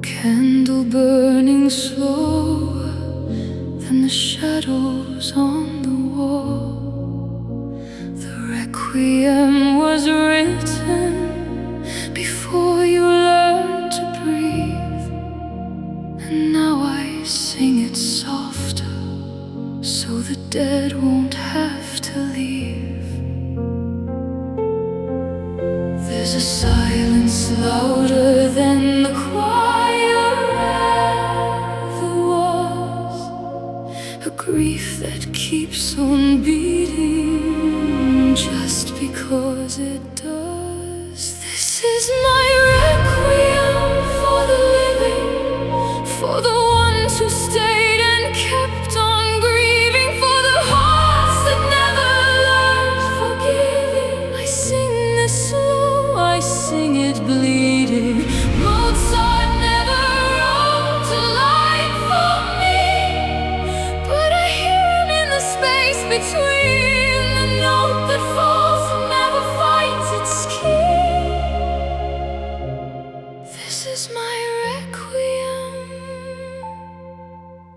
candle burning slower than the shadows on the wall. The requiem was written before you learned to breathe, and now I sing it softer so the dead won't have to leave. There's a silence louder than the choir ever was, a grief that keeps on beating just because it does. This is my requiem for the living, for the ones who stayed and kept on grieving, for the hearts that never learned forgiving. I sing this slow, I sing it bleeding. Mozart never wrote a line for me, but I hear him in the space between the note that falls and never finds its key. This is my requiem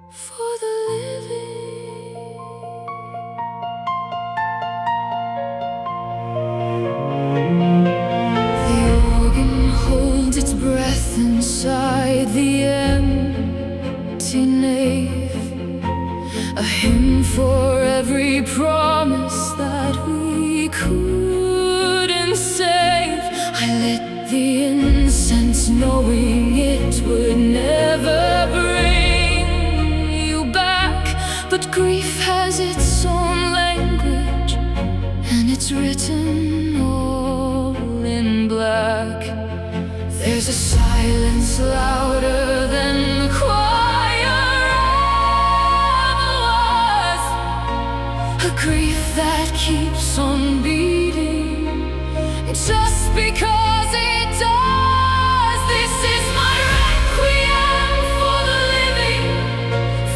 for the living. The organ holds its breath inside the empty nave, a hymn for every promise that we couldn't save. I lit the incense knowing it would never bring you back, but grief has its own language, and it's written all in black. There's a silence louder than the choir ever was, a grief that keeps on beating just because it does. This is my requiem for the living,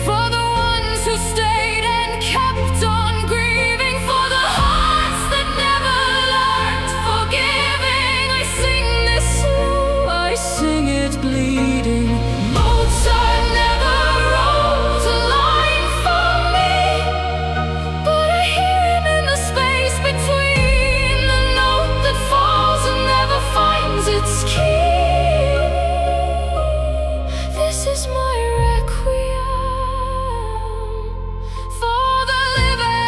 for the ones who stayed and kept on grieving, for the hearts that never learned forgiving. I sing this slow, I sing it bleeding. Mozart never wrote a line for me, but I hear him in the space between the note that falls and never finds its key. This is my requiem for the living.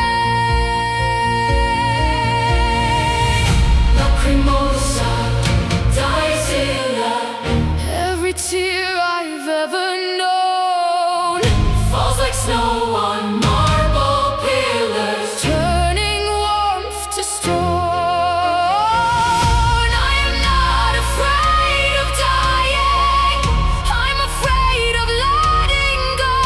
Lacrimosa, dies in love. Every tear I've ever known falls like snow on marble pillars, turning warmth to stone. I am not afraid of dying, I'm afraid of letting go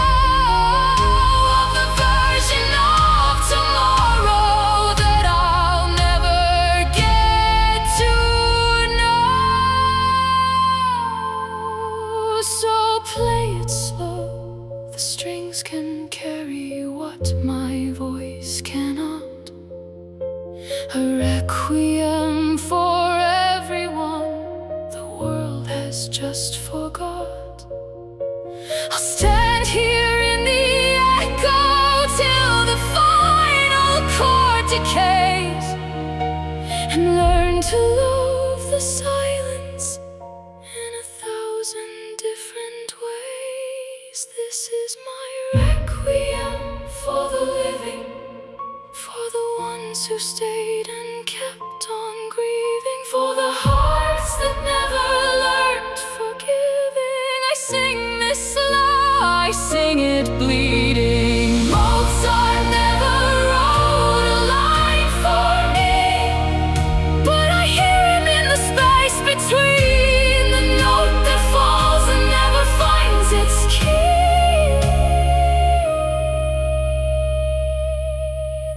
of the version of tomorrow that I'll never get to know. So play it slow, the strings can carry what my voice cannot. A requiem for everyone the world has just forgot. I'll stand here in the echo till the final chord decays, and learn to love the silence in 1,000 different ways. This is my requiem for the living, for the ones who stayed and kept on grieving, for the hearts that never learned forgiving. I sing this slow, I sing it bleeding. Mozart never wrote a line for me, but I hear him in the space between the note that falls and never finds its key.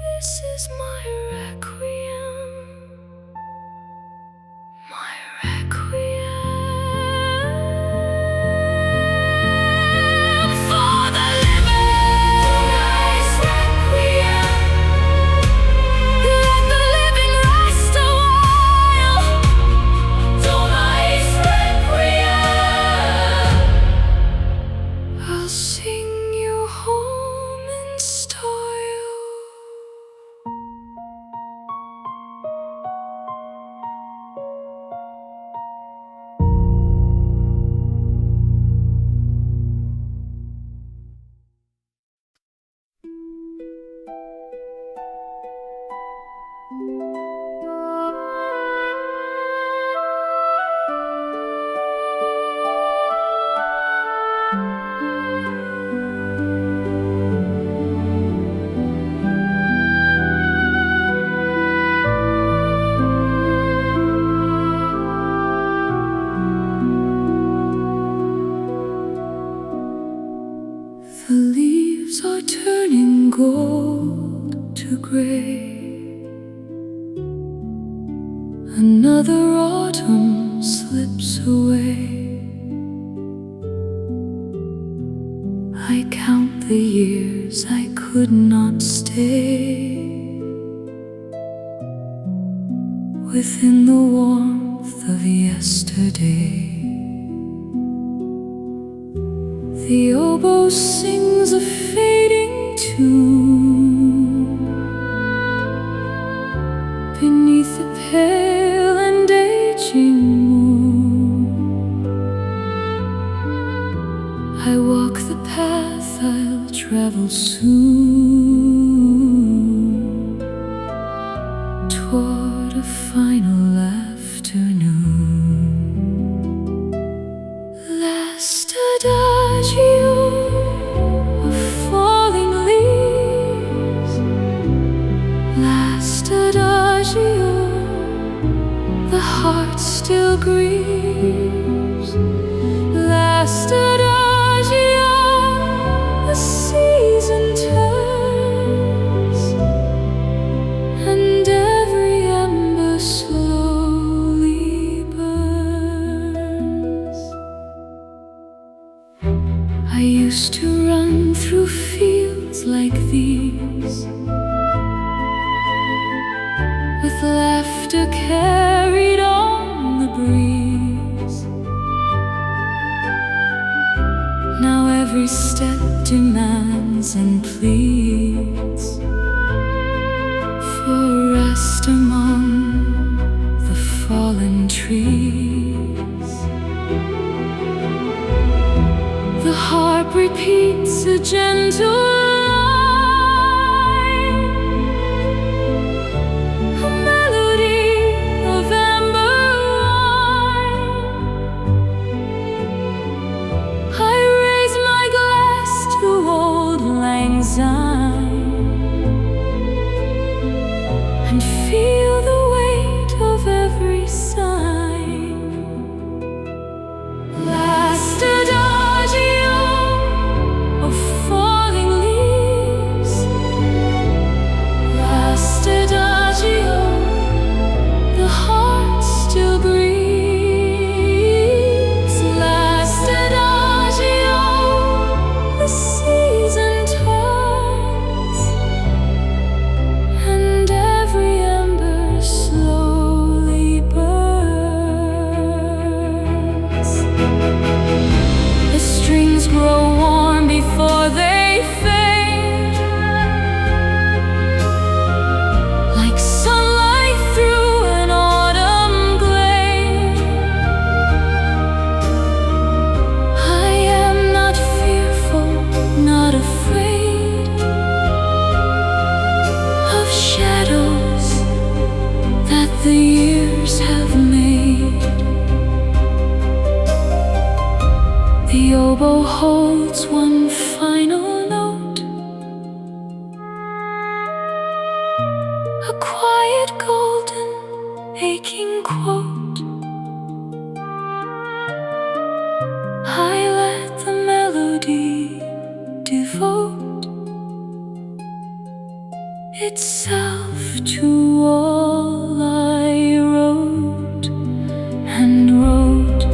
This is my requiem, my requiem for the living. gray. Another autumn slips away. I count the years I could not stay within the warmth of yesterday. The oboe sings a fading tune beneath the pale and aging moon. I walk the path I'll travel soon toward a final afternoon. Last adagio of falling leaves. Last adagio, the heart still grieves. Last adagio, the season turns, and every ember slowly burns. I used to run through fields like these, with laughter carried on the breeze. Now every step demands and pleads for rest among the fallen trees. The harp repeats a gentle line, a melody of amber wine. I raise my glass to old lang syne and feel the weight of every sign. Last adagio of falling leaves. Last adagio, the heart still grieves. Last adagio, the season turns, and every ember slowly burns. The strings grow warm before they fade, like sunlight through an autumn glade. I am not fearful, not afraid of shadows that the years have made. The oboe holds one final note, a quiet golden aching quote. I let the melody devote itself to all I wrote and wrote.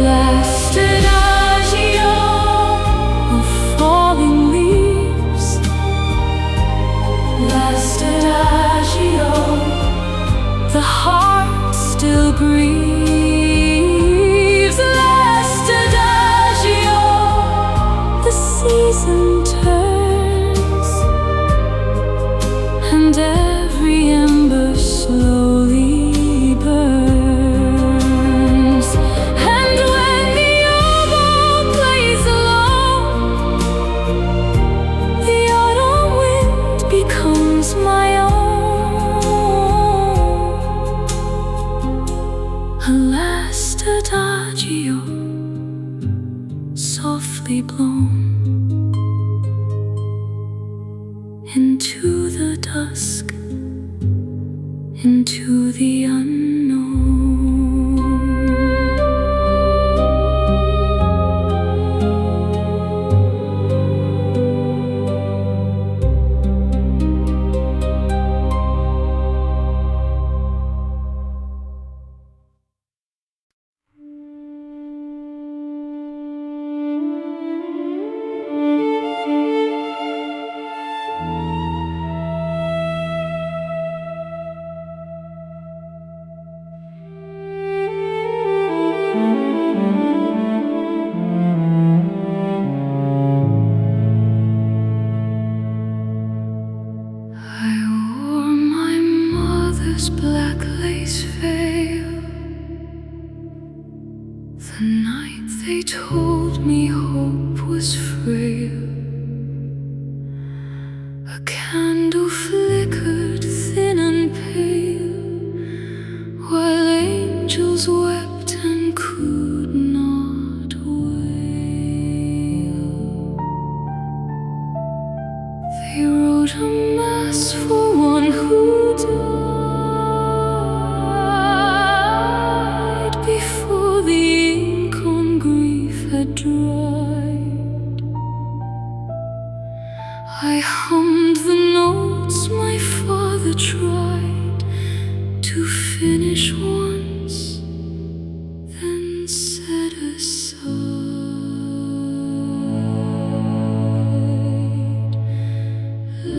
Last adagio of falling leaves. Last adagio, the heart still grieves. Last adagio, the season turns, and every ember slowly burns. And when the oboe plays alone, the autumn wind becomes my own. A last adagio, softly blown into the dusk, into the unknown. The night they told me hope was frail, a candle flickered thin and pale, while angels wept and could not wail. They wrote a mass for one who died before the ink on grief had dried. I hummed the notes my father tried to finish once, then set aside.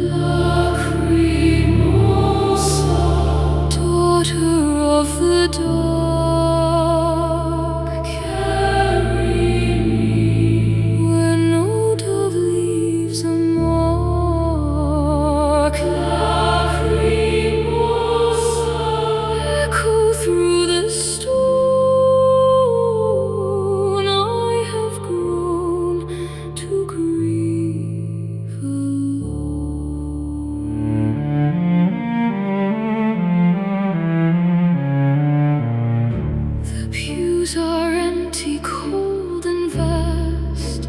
Lacrimosa, daughter of the dark, carry me where no dove leaves a mark. Lacrimosa, echo through the stone. I have grown to grieve alone. The pews are empty, cold and vast.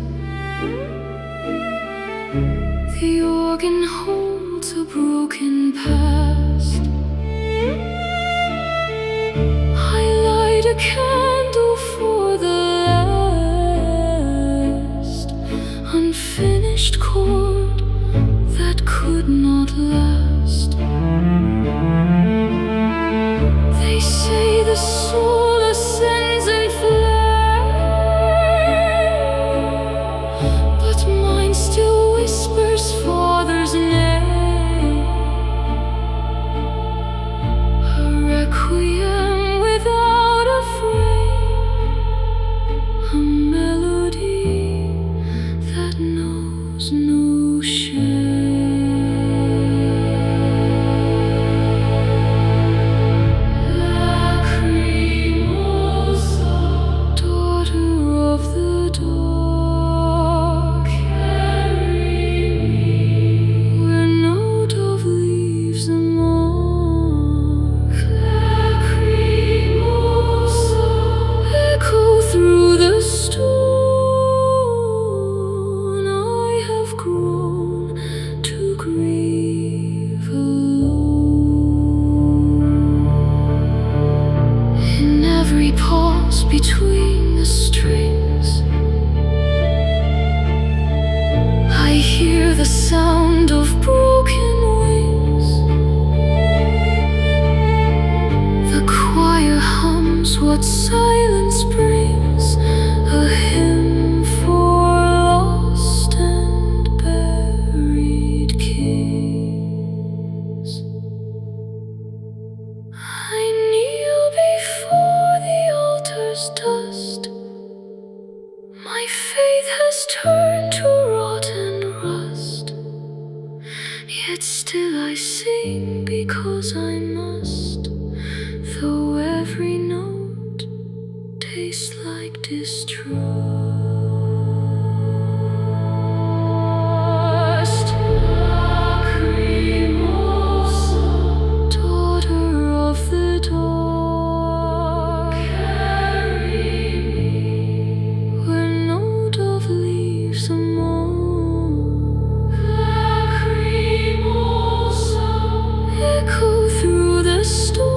The organ holds a broken past. I light a candle for the last unfinished chord that could not last. They say the soul ascends in flame, but mine still whispers Father's name. A requiem without a frame, a melody that knows no shame. Lacrimosa, daughter of the dark, carry me where no dove leaves a mark. Lacrimosa, echo through the stone. I have grown to grieve alone. In every pause between the strings, I hear the sound of broken wings. The choir hums what silence brings, a hymn for lost and buried kings. I kneel before the altar's dust. My faith has turned to rotten rust, yet still I sing because I must, though every note tastes like distrust. Lacrimosa, daughter of the dark, carry me where no dove leaves a mark. Lacrimosa, echo through the stone.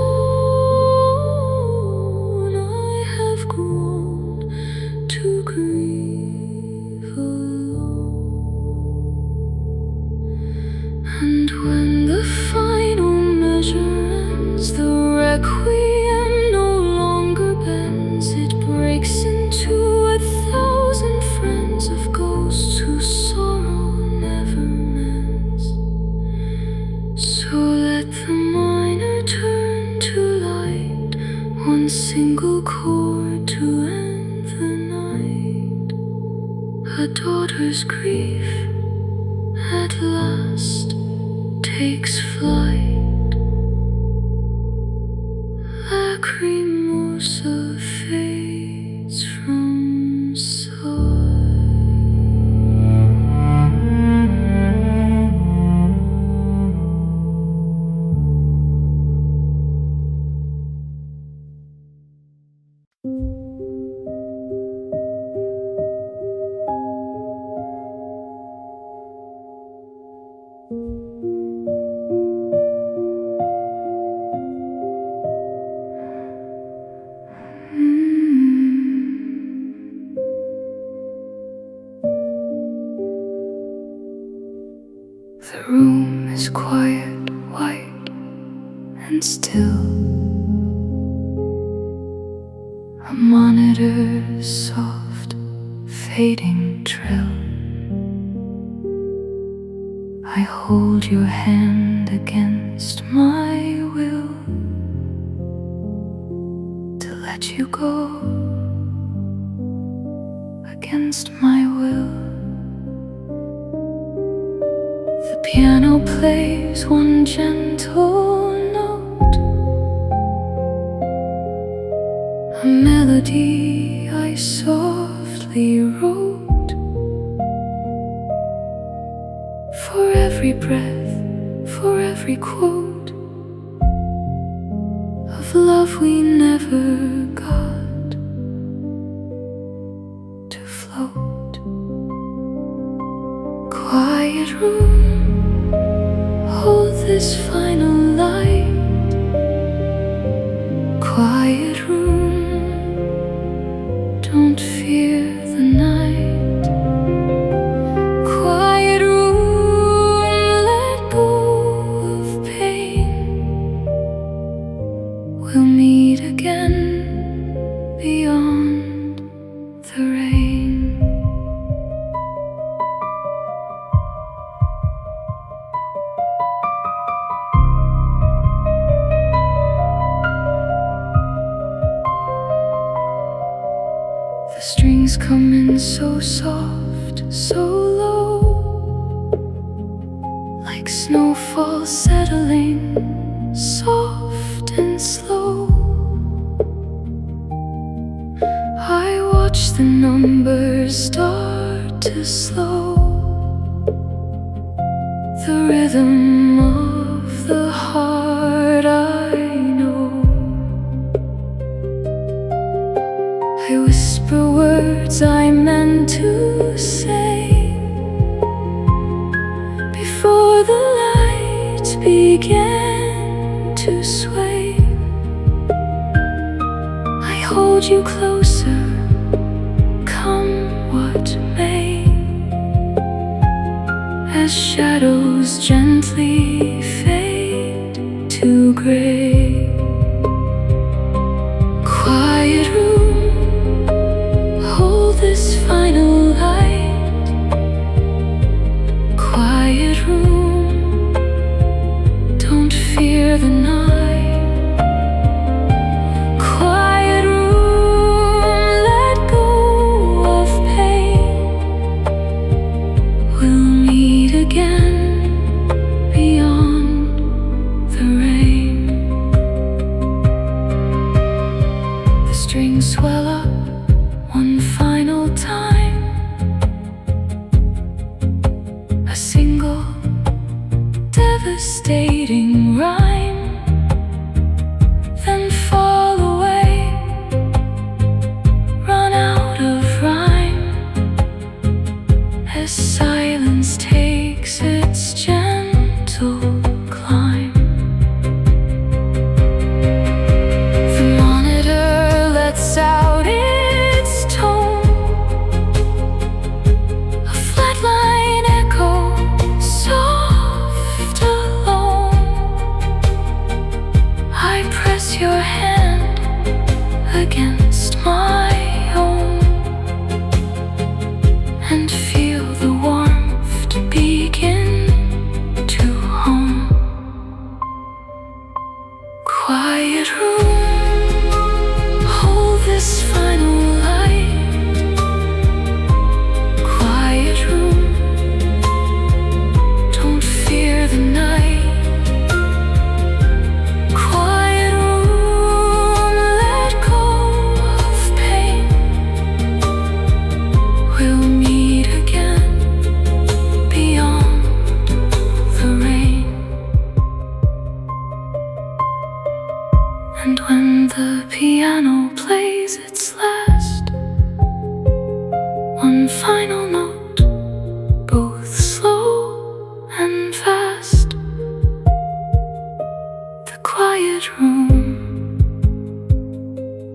I have grown to grieve alone. And when the final measure ends, the requiem no longer bends. It breaks into 1,000 friends of ghosts whose sorrow never mends. So let the minor turn to light, one single chord to end the night. A daughter's grief at last takes flight. Lacrimosa fades quiet, white, and still. A monitor's soft, fading trill. I hold your hand against my will to let you go, against my will. The piano plays one gentle note, a melody I softly wrote. For every breath, for every quote of love we never got to float. Quiet room, hold this final light. Quiet room, don't fear the night. Quiet room, let go of pain. We'll meet again beyond the rain. The strings come in so soft, so low, like snowfall settling, soft and slow. I watch the numbers start to slow, the rhythm of the heart I know. I whisper words I meant to say before the light began to sway. I hold you closer, come what may, as shadows gently fade to gray. Quiet room, hold this final light. Quiet room, don't fear the night. Quiet room, let go of pain. We'll meet again beyond the rain. The strings swell up one final time, a single devastating rhyme, then fall away, run out of rhyme, as silence takes its gentle climb. The monitor lets out its tone, a flatline echo, soft alone. I press your hand against my own and feel the warmth begin to home. Quiet room, hold this final light. Quiet room, don't fear the night. Quiet room, let go of pain. We'll meet again beyond the rain. And when the piano plays its last, one final note, both slow and fast, the quiet room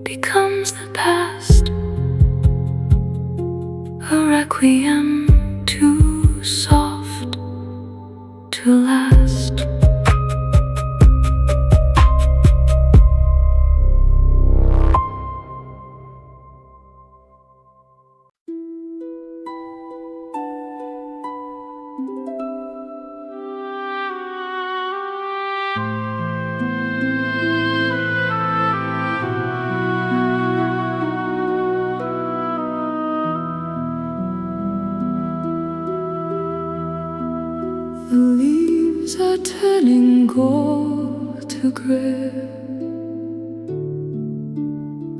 becomes the past, a requiem too soft to last. are turning gold to gray.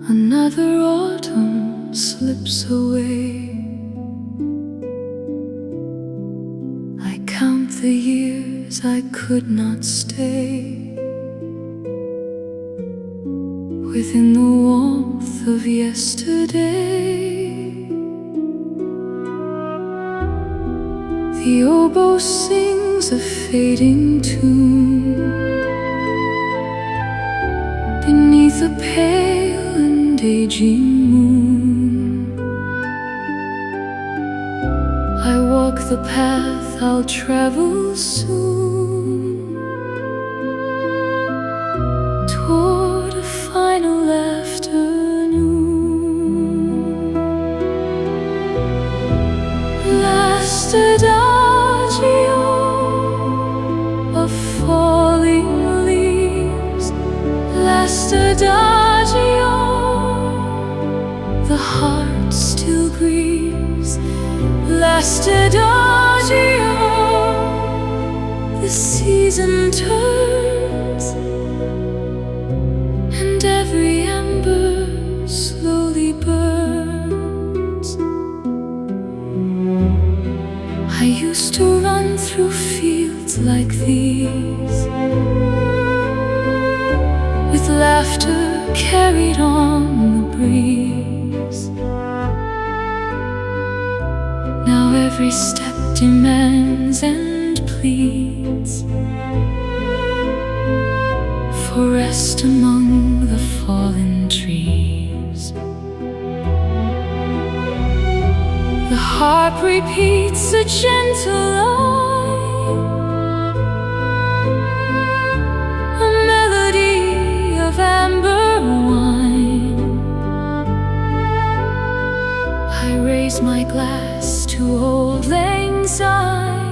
Another autumn slips away. I count the years I could not stay within the warmth of yesterday. The oboe sings a fading tune beneath a pale and aging moon. I walk the path I'll travel soon, toward a final afternoon. Last adagio of falling leaves, last adagio, the heart still grieves. Last adagio, the season turns, and every ember slowly burns. I used to run through fields like these, with laughter carried on the breeze. Now every step demands and pleads for rest among the fallen trees. The harp repeats a gentle line, a melody of amber wine. I raise my glass to old lang syne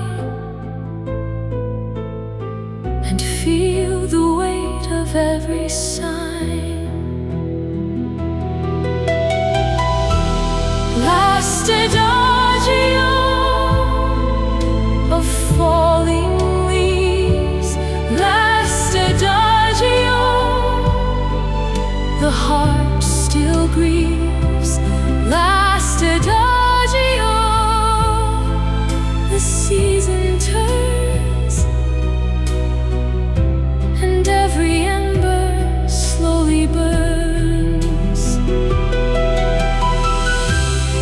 and feel the weight of every sign. Last adagio of falling leaves, last adagio, the heart still grieves. Last adagio, the season turns, and every ember slowly burns.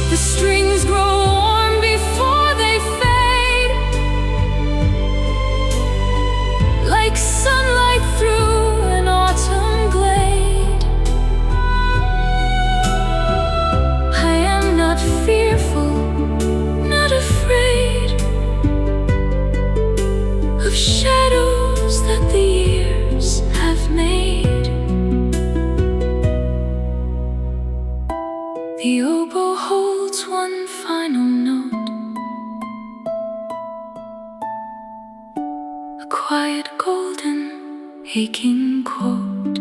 The strings grow warm before they fade, like sunlight through an autumn glade. I am not fearful, not afraid of shadows that the years have made. The oboe holds one final note, a quiet golden aching chord.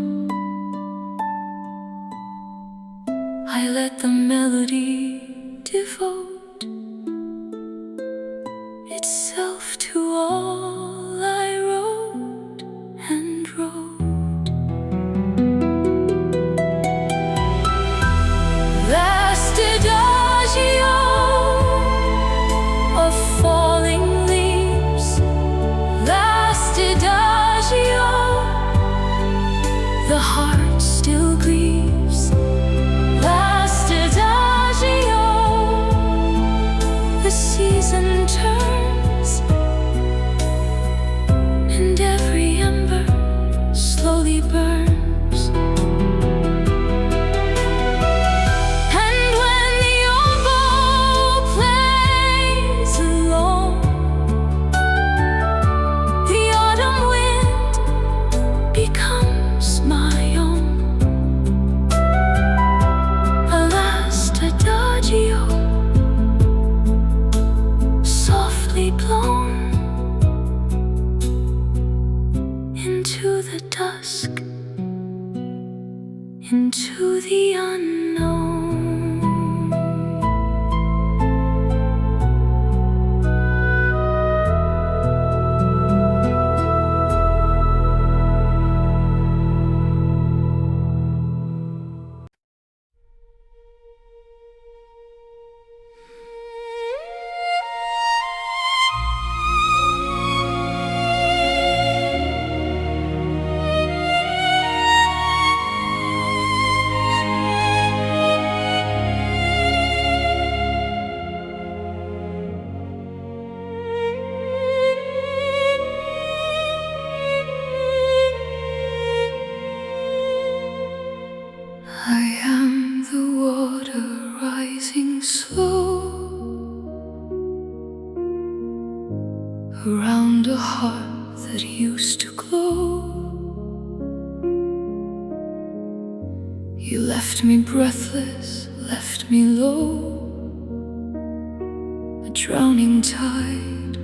I let the melody devote itself to all I wrote and wrote. Last adagio of falling leaves, last adagio, the heart still grieves. Last adagio, slow around a heart that used to glow. You left me breathless, left me low, a drowning tide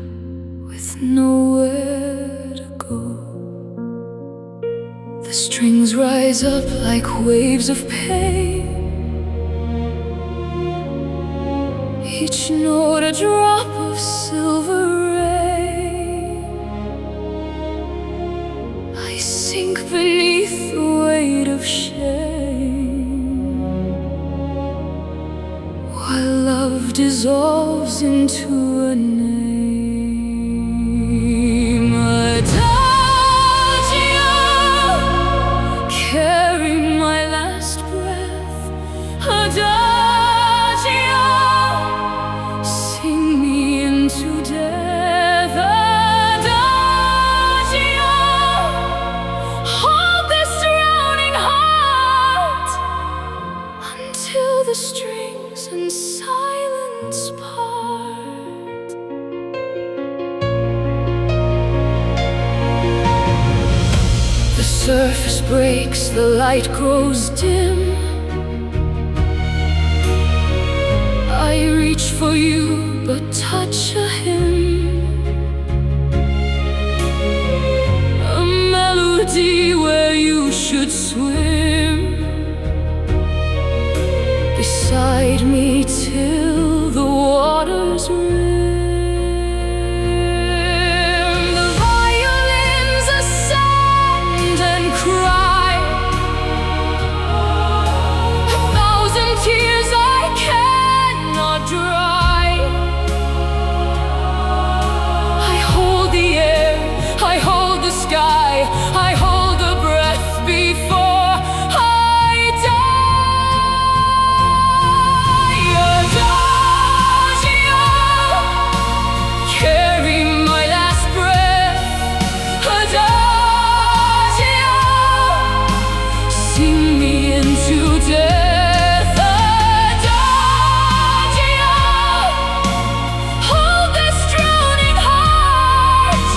with nowhere to go. The strings rise up like waves of pain, each note a drop of silver rain. I sink beneath the weight of shame, while love dissolves into a name. Adagio, carry my last breath. Adagio, sing me into death. Adagio, hold this drowning heart until the strings and silence part. The surface breaks, the light grows dim. I reach for you, but touch a hymn, a melody where you should swim beside me till the waters rim. The violins ascend and cry, a thousand tears I cannot dry. I hold the air, I hold the sky, I hold the breath before I die. Adagio, carry my last breath. Adagio, sing me into death. Adagio, hold this drowning heart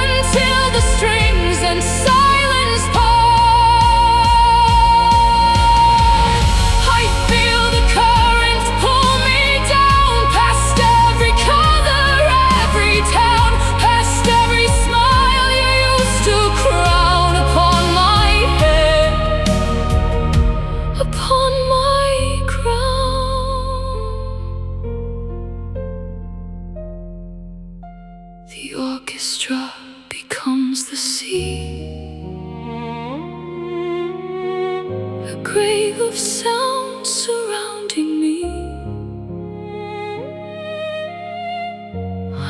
until the strings and silence part. I feel the current pull me down, past every color, every town, past every smile you used to crown upon my head, upon my crown. The orchestra becomes the sea, a grave of sound surrounding me.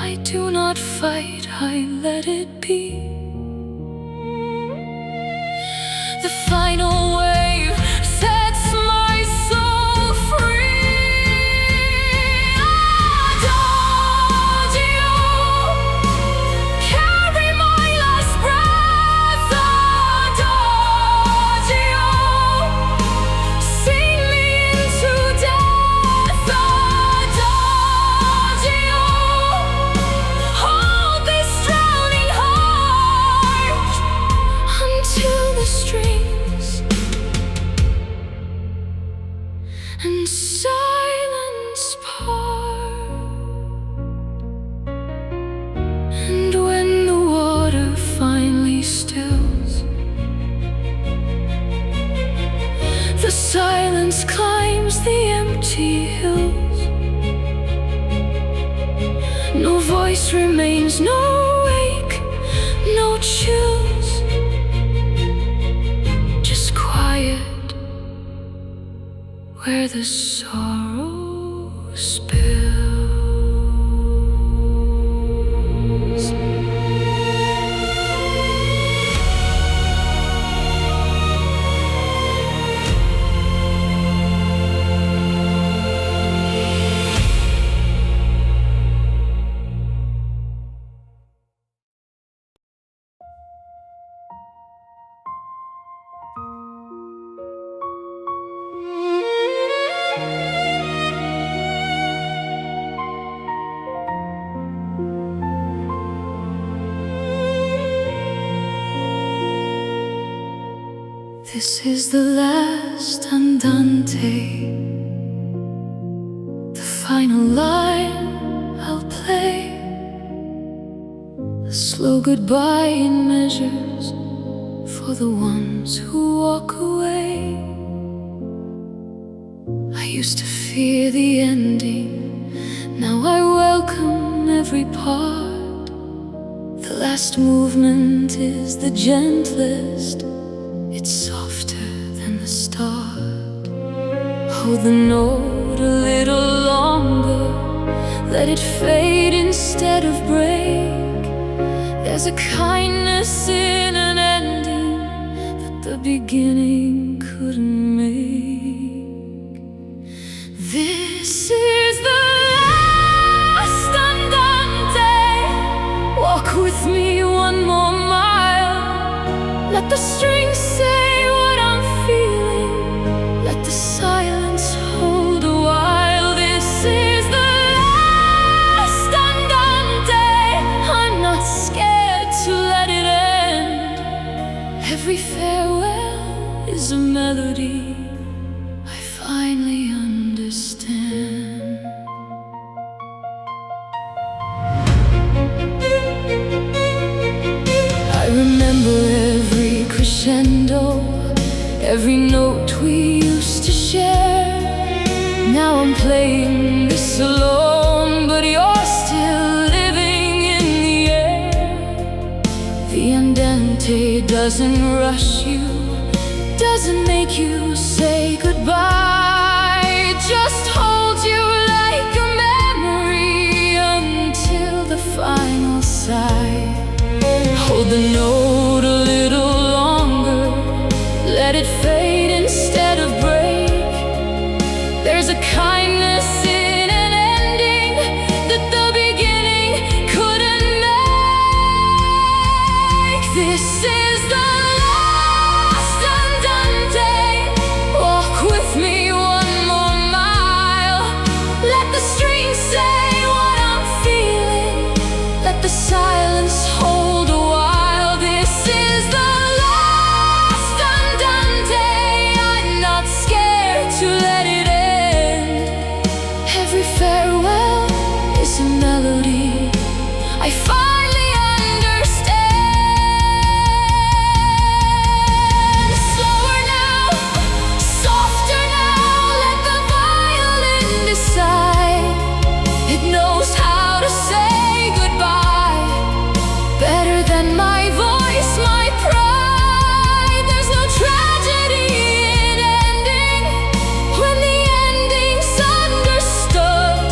I do not fight, I let it be. The final wave sets my soul free. Adagio, carry my last breath. Adagio, sing me into death. Adagio, hold this drowning heart until the strings and silence part. And when the water finally stills, the silence climbs the empty hills. No voice remains, no wake, no chills, just quiet where the sorrow spills. This is the last andante, the final line I'll play, a slow goodbye in measures for the ones who walk away. I used to fear the ending, now I welcome every part. The last movement is the gentlest, it's softer than the start. Hold the note a little longer, let it fade instead of break. There's a kindness in an ending that the beginning couldn't make. This is the last andante. Walk with me one more mile. Let the strings say what I'm feeling. Let the silence hold a while. This is the last andante. I'm not scared to let it end. Every farewell is a melody I finally understand. I remember every crescendo, every note we used to share. Now I'm playing this alone, but you're still living in the air. The andante doesn't rush you, doesn't make you say goodbye. It just holds you like a memory until the final sigh. Hold the note a little longer, let it fade instead of break. There's a kindness in an ending that the beginning couldn't make. This is the last andante. Walk with me one more mile. Let the strings say what I'm feeling. Let the silence hold a while. This is the last andante. I'm not scared to let it end. Every farewell is a melody I finally understand. Slower now, softer now. Let the violin decide. It knows how to say goodbye better than my voice, my pride. There's no tragedy in ending when the ending's understood.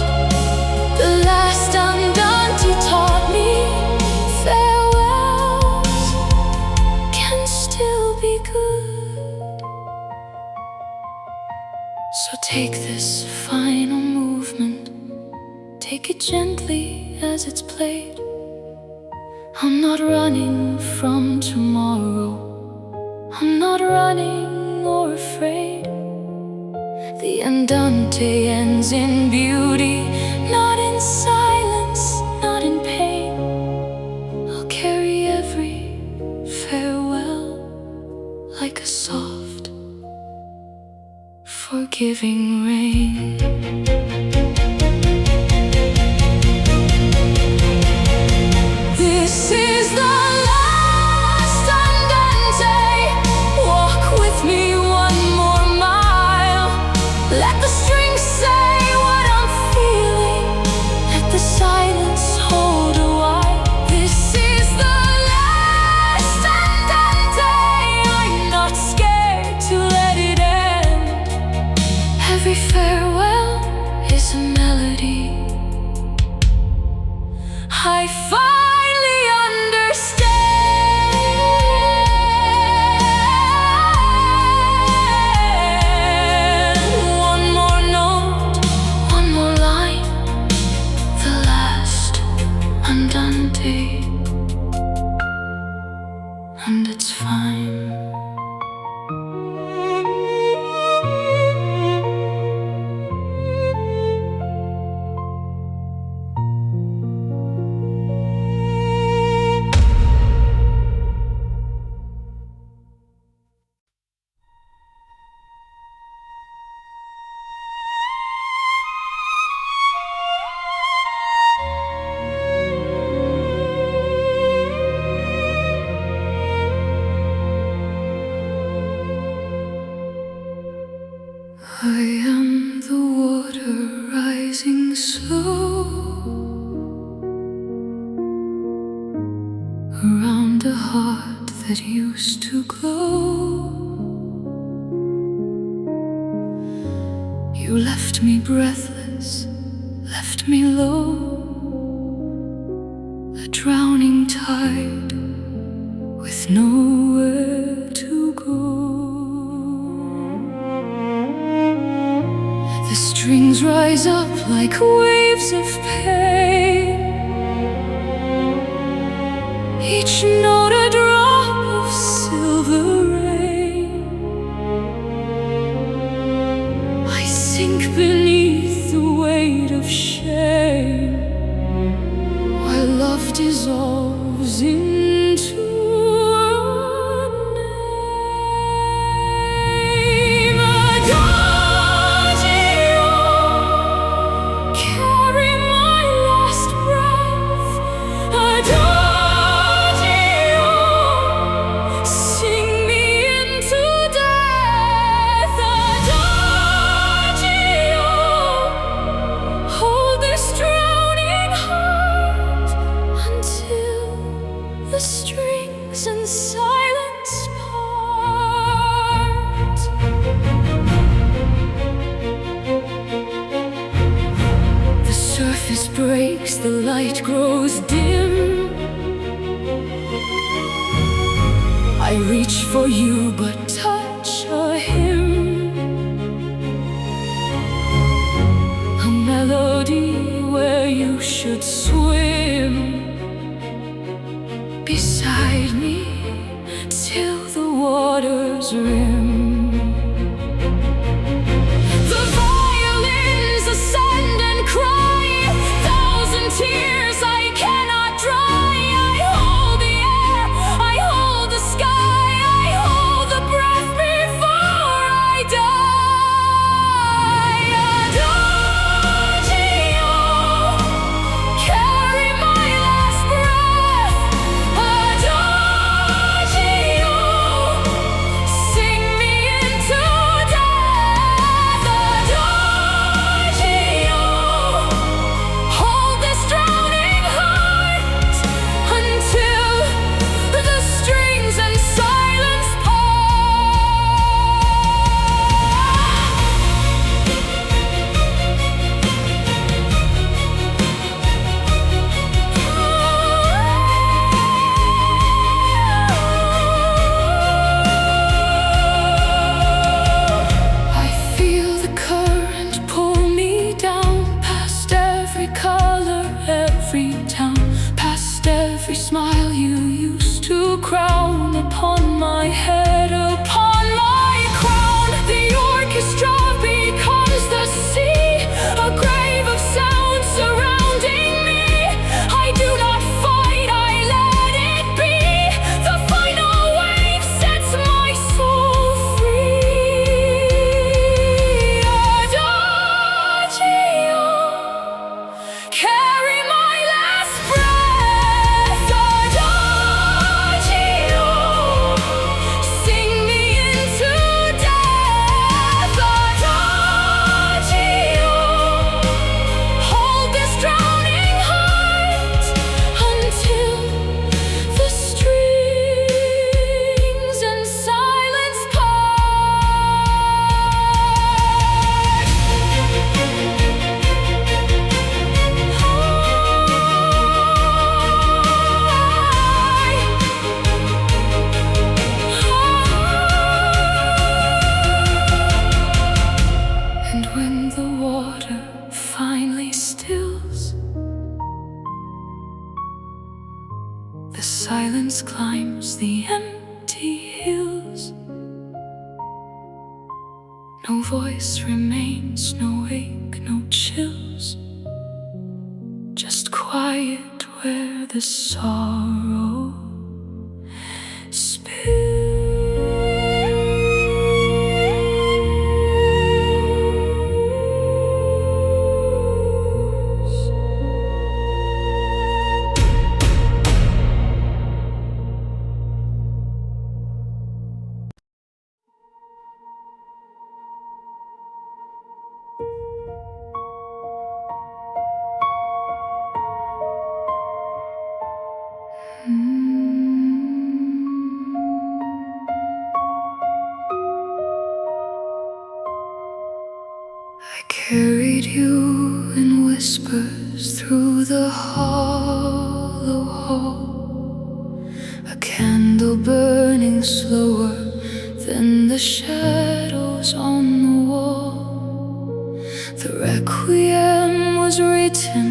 The last andante taught me farewells can still be good. So take this final movement, take it gently as it's played. I'm not running from tomorrow, I'm not running or afraid. The andante ends in beauty, not in silence, not in pain. I'll carry every farewell like a soft, forgiving rain. This is the last andante. Walk with me one more mile. Let the strings say what I'm feeling. Let the silence hold a while. This is the last andante. I'm not scared to let it end. Every farewell is a melody I finally understand. One more note, one more line, the last andante, and it's fine. slow around a heart that used to glow. You left me breathless, left me low, a drowning tide with nowhere to go. The strings rise up like waves of pain, each note a drop of silver rain. I sink beneath the weight of shame, while love dissolves into a name. Adagio, carry my last breath. Adagio, sing me into death. Adagio, hold this drowning heart until the strings and silence part. The surface breaks, the light grows dim. I reach for you but touch a hymn, a melody where you should swim beside me till the water's rim. The violins ascend and cry, 1,000 tears I cannot dry. I hold the air, I hold the sky, I hold the breath before I die. Adagio, carry my last breath. Adagio, sing me into death. Adagio, hold this drowning heart until the strings and silence I feel the current pull me down, past every color, every town, past every smile you used to crown upon my head, upon my crown. The orchestra becomes the sea, a grave of sound surrounding me. I do not fight, I let it be. The final wave sets my soul free. Adagio, carry my last breath. Adagio, sing me into death. Adagio, hold this drowning heart until the strings and silence And when the water finally stills, the silence climbs the empty hills. No voice remains, no ache, no chills, just quiet where the sorrow spills. carried you in whispers through the hollow hall, a candle burning slower than the shadows on the wall. The requiem was written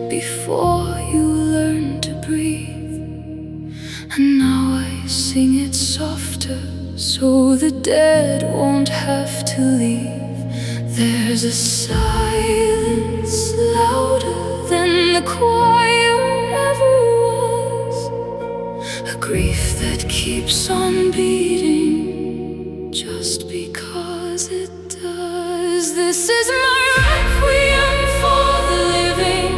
before you learned to breathe, and now I sing it softer so the dead won't have to leave. There's a silence louder than the choir ever was, a grief that keeps on beating just because it does. This is my requiem for the living,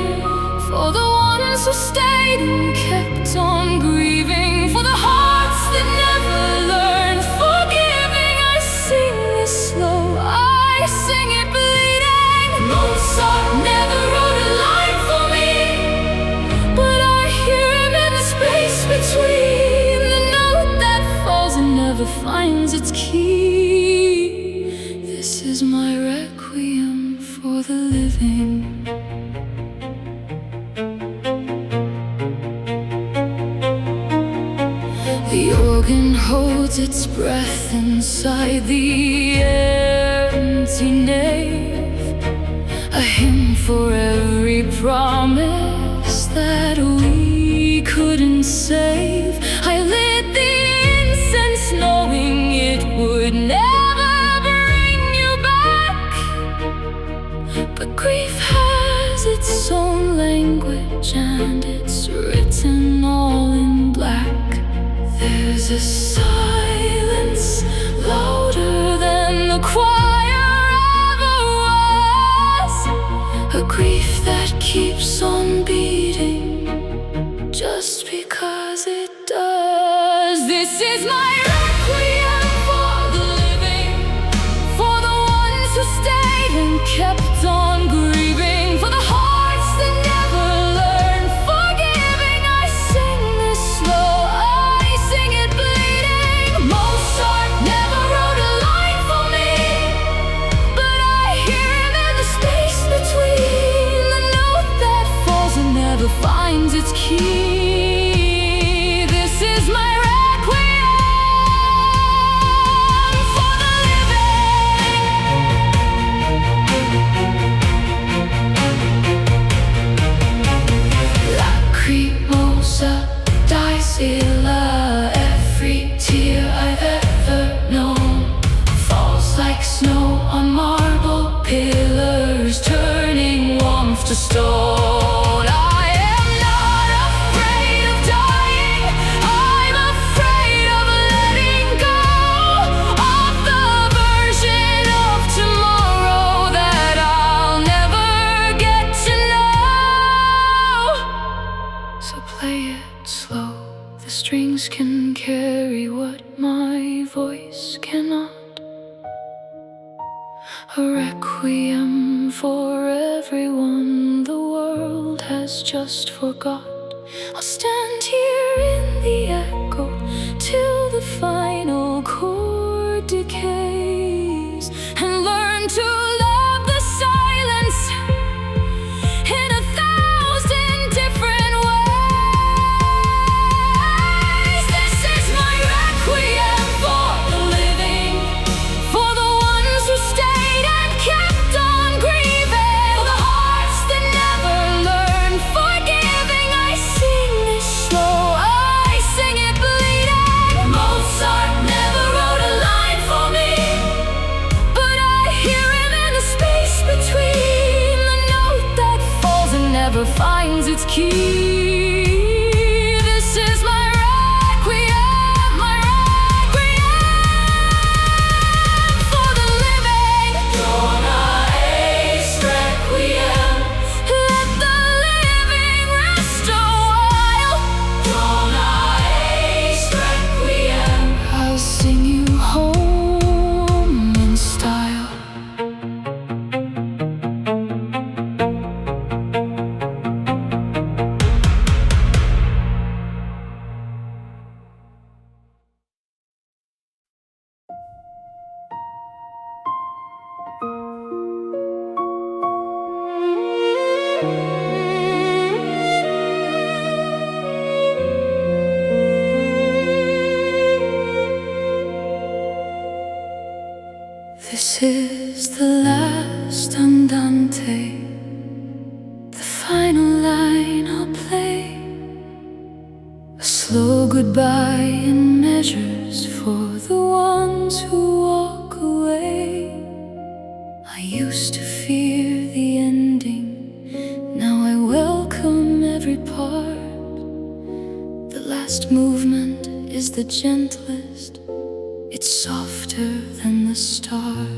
for the ones who stayed and kept on grieving, for the hearts that never learned forgiving. I sing this slow, I sing it bleeding. Mozart never wrote a line for me, but I hear him in the space between the note that falls and never finds its key. This is my requiem for the living. The organ holds its breath inside the empty nave, a hymn for every promise that we couldn't save. I lit the incense knowing it would never bring you back, but grief has its own language and it's written all in black. There's a silence louder than the choir ever was, a grief that keeps on beating just because it does. This is my requiem for the living, for the ones who stayed and kept on grieving, for the hearts that never learned forgiving. I sing this slow, I sing it bleeding. Mozart never wrote a line for me, but I hear him in the space between the note that falls and never finds its key. This is my requiem for the living. Lacrimosa dies illa, every tear I've ever known falls like snow on marble pillars, turning warmth to stone. I am not afraid of dying, I'm afraid of letting go of the version of tomorrow that I'll never get to know. So play it slow, the strings can carry what my voice cannot. A requiem for everyone the world has just forgot. I'll stand here in the echo till the final chord decays, and learn to love the silence in 1,000 different ways. This is my requiem for the living, for the ones who stayed and kept on grieving, for the hearts that never learned forgiving. I sing this slow, I sing it bleeding. Mozart never wrote a line for me, but I hear him in the space between the note that falls and never finds its key. This is my requiem, my requiem for the living. Dona es requiem, let the living rest a while. Dona es requiem, I'll sing you home in style. This is the last andante, the final line I'll play, a slow goodbye in measures for the ones who walk away. I used to fear the ending, now I welcome every part. The last movement is the gentlest, it's softer than the start.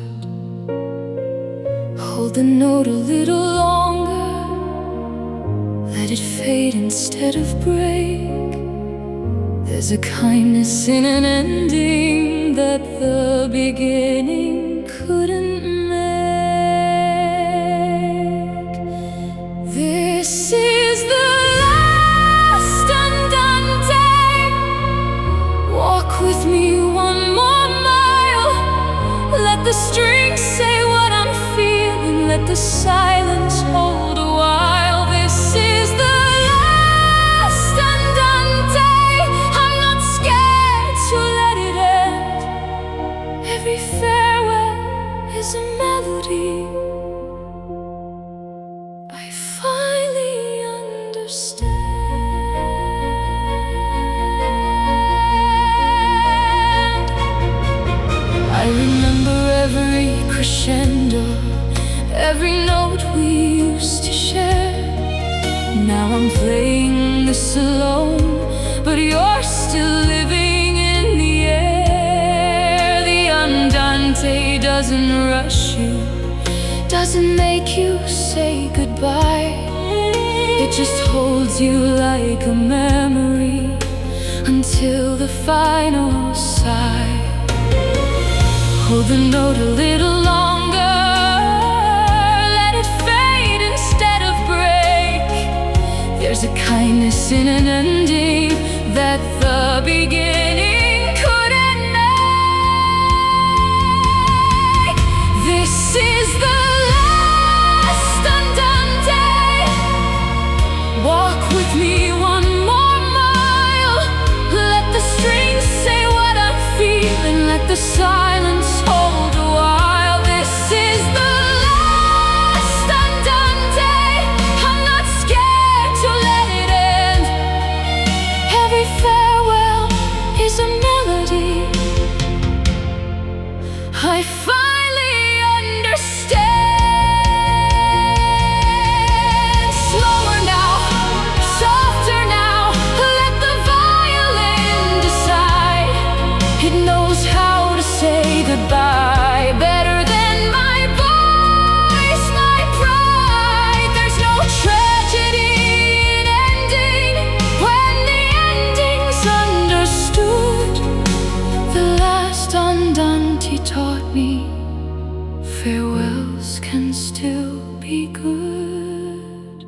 Hold the note a little longer, let it fade instead of break. There's a kindness in an ending that the beginning couldn't make. This is the last andante. Walk with me one more mile. Let the strings say what I'm feeling, let the silence hold a while. This is the last andante. I'm not scared to let it end. Every farewell is a melody. I finally understand. I remember every crescendo, every note we used to share. Now I'm playing this alone, but you're still living in the air. The andante doesn't rush you, doesn't make you say goodbye. It just holds you like a memory until the final sigh. Hold the note a little longer, let it fade instead of break. There's a kindness in an ending that the beginning couldn't make. This is the last andante. Walk with me one more mile. Let the strings say what I'm feeling, let the silence hold a while. This is the last andante. I'm not scared to let it end. Every farewell is a melody. I finally understand. Slower now, softer now. Let the violin decide. It knows how to say goodbye better than my voice, my pride. There's no tragedy in ending when the ending's understood. The last andante taught me farewells can still be good.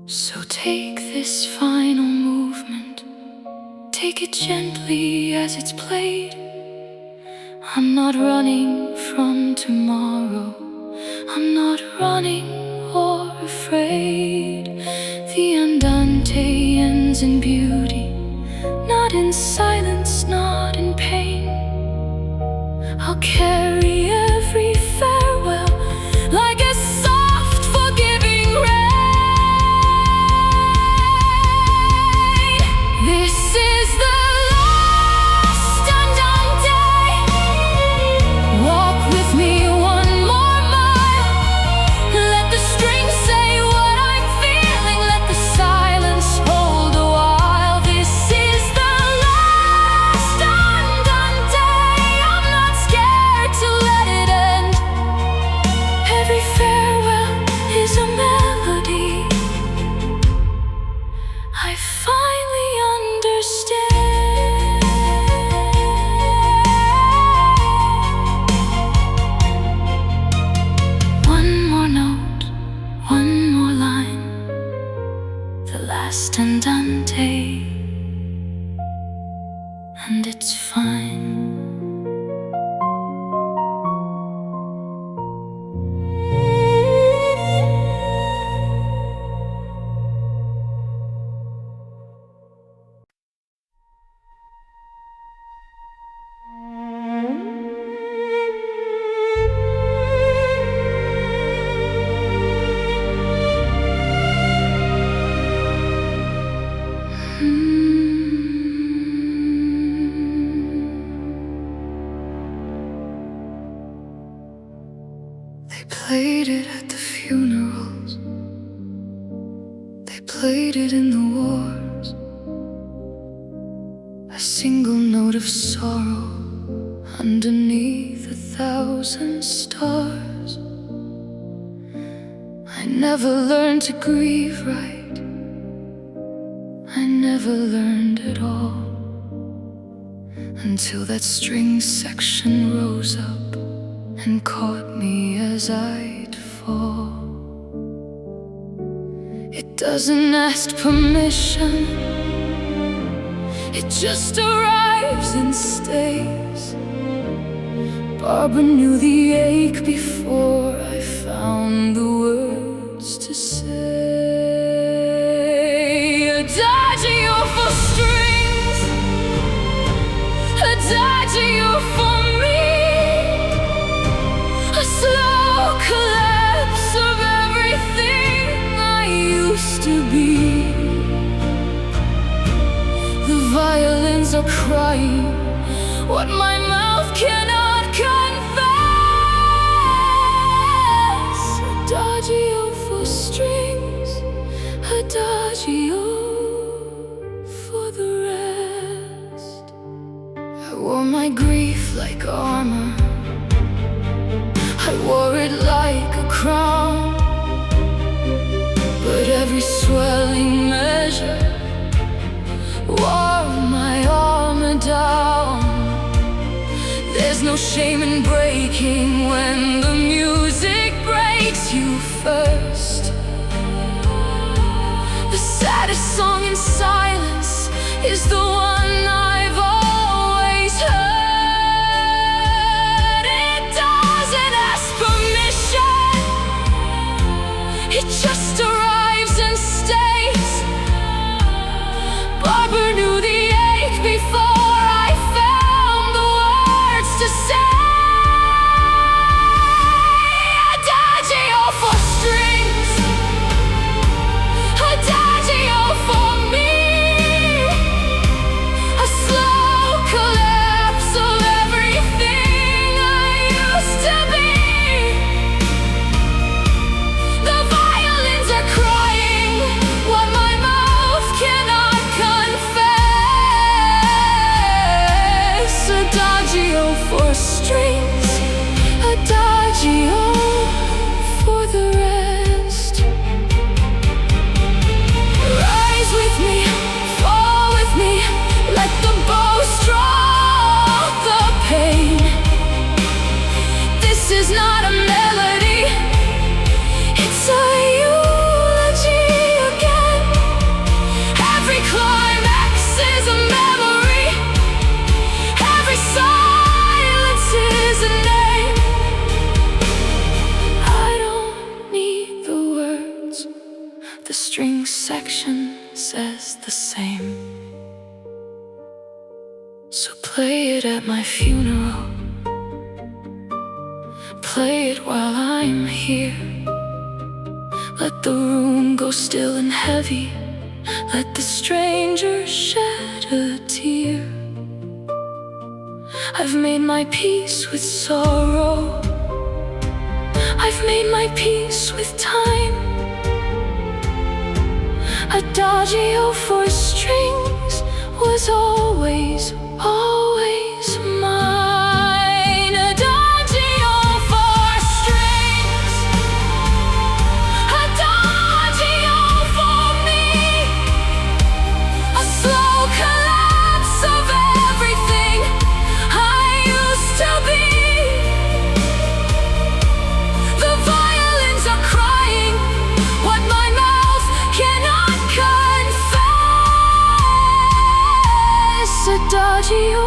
So take this final movement, take it gently as it's played. I'm not running from tomorrow, I'm not running or afraid. The andante ends in beauty, not in silence, not in pain. I'll carry every farewell like a soft, forgiving rain. This is the last andante. Walk with me one more mile. Let the strings say what I'm feeling, let the silence hold a while. This is the last andante. I'm not scared to let it end. Every farewell is a melody. I finally understand. One more note, one more line, the last andante, and it's fine. funerals. They played it in the wars. A single note of sorrow underneath 1,000 stars. I never learned to grieve right. I never learned at all, until that string section rose up and caught me as I'd fall. It doesn't ask permission, it just arrives and stays. Barber knew the ache before I found the words to say. Adagio for strings, adagio for me, a slow collapse of everything I used to be. The violins are crying what my mouth cannot confess. Adagio for strings, adagio for the rest. I wore my grief like armor, I wore it like a crown, but every swelling measure wore my armor down. There's no shame in breaking when the music breaks you first. The saddest song in silence is the one I've always heard. It doesn't ask permission, it just arrives and stays. Barber knew the ache before I found the words to say. Adagio for strings, adagio for me, a slow collapse of everything I used to be. The violins are crying what my mouth cannot confess. Adagio for strings, adagio for the rest. Rise with me, fall with me, let the bow stroke the pain. This is not a melody, it's a eulogy again. Every climax is a memory, every silence is a name. I don't need the words, the string section says the same. So play it at my funeral, play it while I'm here. Let the room go still and heavy, let the stranger shed a tear. I've made my peace with sorrow, I've made my peace with time. Adagio for strings was always, always mine. Adagio for strings, adagio for me, a slow collapse of everything I used to be. The violins are crying what my mouth cannot confess. Adagio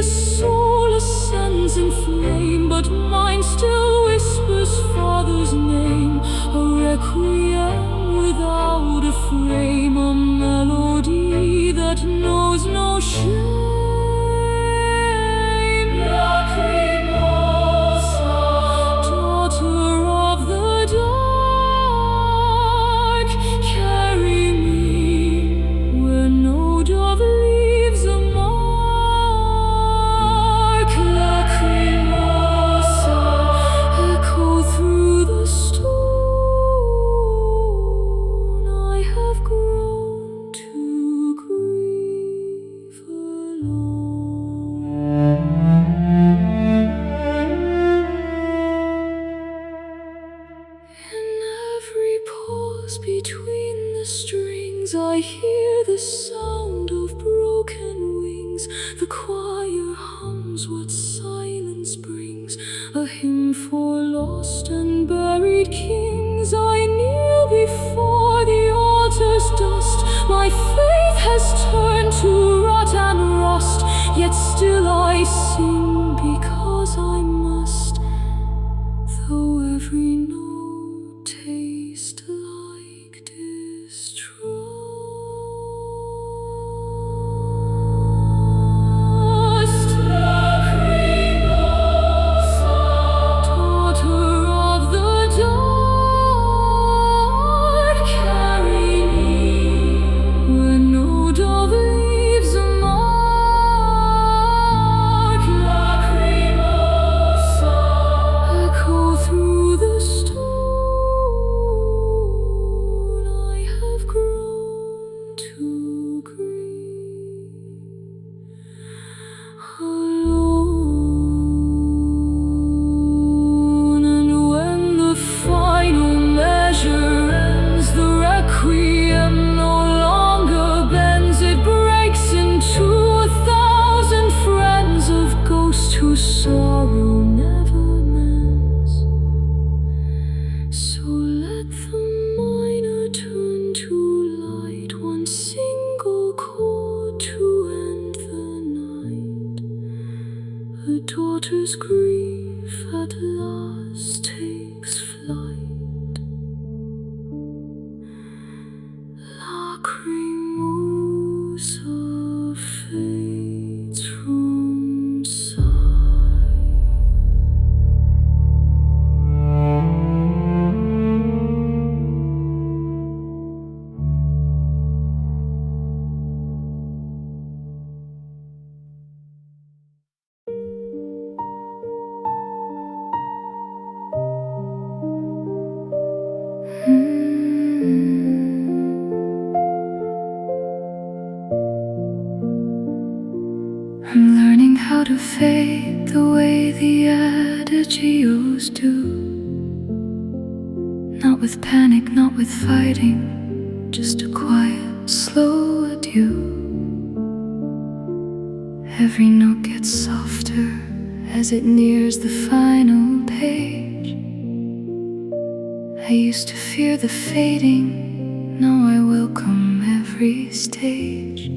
the soul ascends in flame, but mine still whispers Father's name. A requiem without a frame, a melody that knows no shame. Lacrimosa, daughter of the dark, carry me where no dove leaves a mark. Lacrimosa, echo through the stone. I have grown to grieve alone. In every pause between the strings, I hear the sound of broken wings. The choir hums what silence brings, a hymn for lost and buried kings. I kneel before the altar's dust. My faith has turned to rot and rust, yet still I sing because I must, though every note tastes like distrust. Lacrimosa, daughter of the dark, carry me where no dove leaves a mark. Lacrimosa, echo through the stone. I have grown to grieve alone. And when the final measure ends, the requiem no longer bends. It breaks into 1,000 friends of ghosts whose sorrow never mends. So let the minor turn to light, one single chord to end the night. A daughter's grief at last takes flight. Lacrimosa fades from sight. I'm learning how to fade the way the adagios do. Not with panic, not with fighting, just a quiet, slow adieu. Every note gets softer as it nears the final page. I used to fear the fading, now I welcome every stage.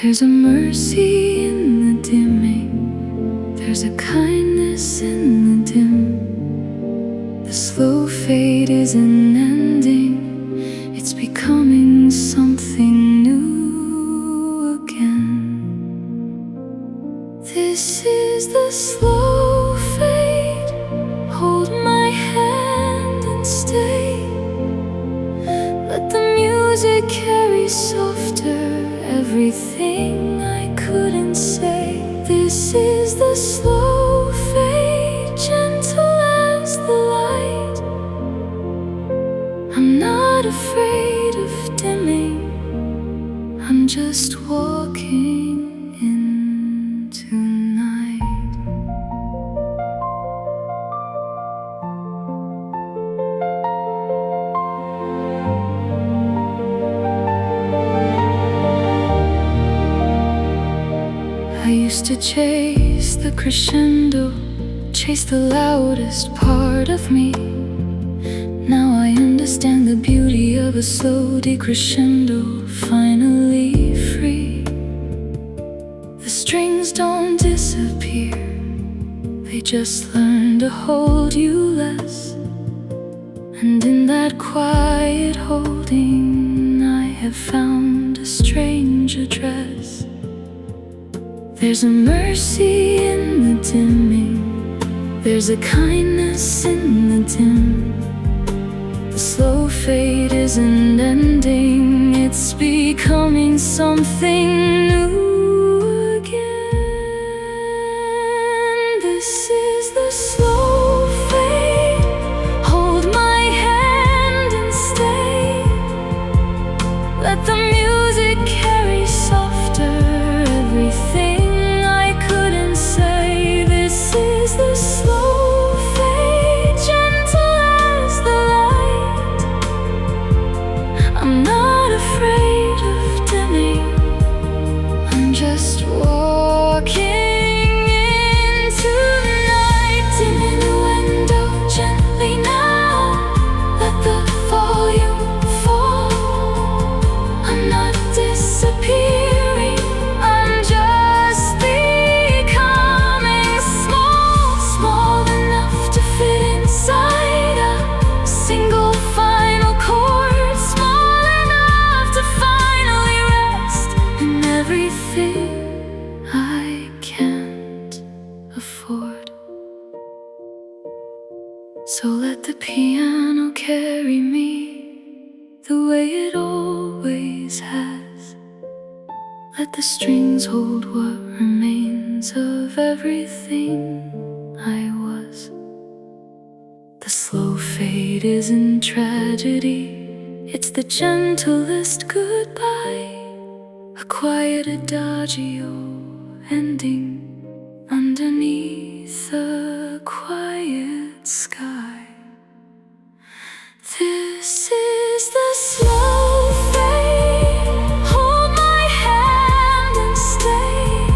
There's a mercy in the dimming, there's a kindness in the dim. The slow fade is an ending, it's becoming something new again. This is the slow fade, hold my hand and stay. Let the music carry softer everything I couldn't say. This is the slow fade, gentle as the light. I'm not afraid of dimming, I'm just walking into night. I used to chase the crescendo, chase the loudest part of me. Now I understand the beauty of a slow decrescendo, finally free. strings don't disappear, they just learn to hold you less. And in that quiet holding, I have found a strange address. There's a mercy in the dimming, there's a kindness in the dim. The slow fade isn't ending, it's becoming something new again. This is the slow fade. Hold my hand and stay. Let the music carry softer everything I couldn't say. This is the slow fade, gentle as the light. I'm not afraid of dimming, I'm just walking into the night. Dim innuendo gently now, let the volume fall. I'm not disappearing, I'm just becoming small. Small enough to fit inside a single final chord. Small enough to finally rest in everything I can't afford. So let the piano carry me the way it always has. Let the strings hold what remains of everything I was. The slow fade isn't tragedy, it's the gentlest goodbye. A quiet adagio ending underneath a quiet sky. This is the slow fade. Hold my hand and stay.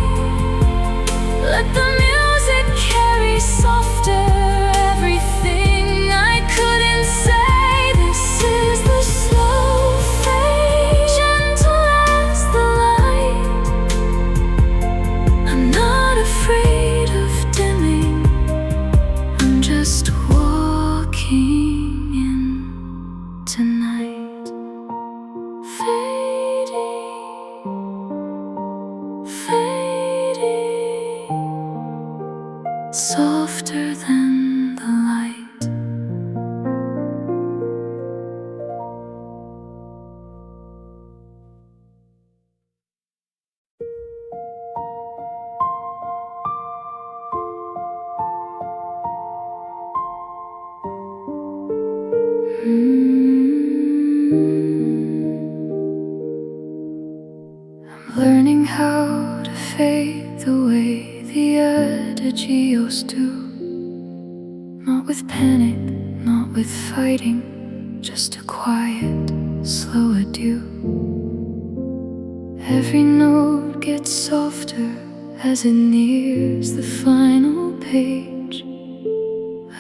Let the music carry softer everything I couldn't say. This is the slow fade, gentle as the light. I'm not afraid of dimming, I'm just walking in tonight. Fading, fading, softer than the light. I'm learning how to fade the way the adagios do. Not with panic, not with fighting, just a quiet, slow adieu. Every note gets softer as it nears the final page.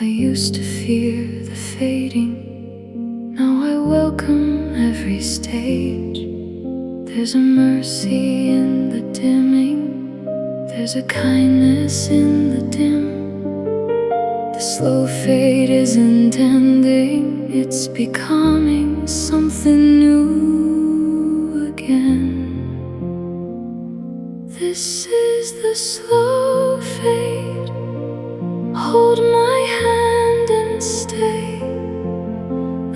I used to fear the fading, now I welcome every stage. There's a mercy in the dimming, there's a kindness in the dim. The slow fade isn't ending, it's becoming something new again. This is the slow fade. Hold my hand and stay.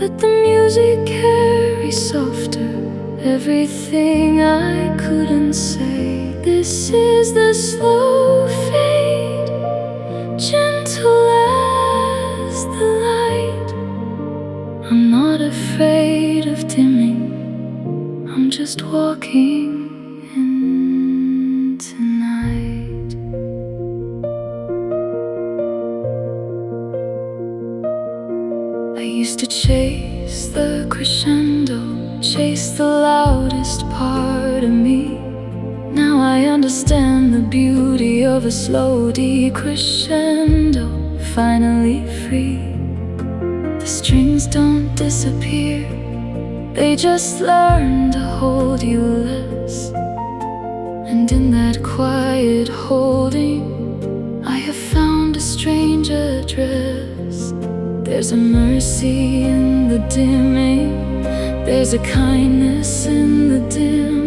Let the music carry softer everything I couldn't say. This is the slow fade, gentle as the light. I'm not afraid of dimming, I'm just walking in tonight. I used to chase the crescendo, chase the loudest part of me. Now I understand the beauty of a slow decrescendo, finally free. The strings don't disappear, they just learn to hold you less. And in that quiet holding, I have found a strange address. There's a mercy in the dimming, there's a kindness in the dim.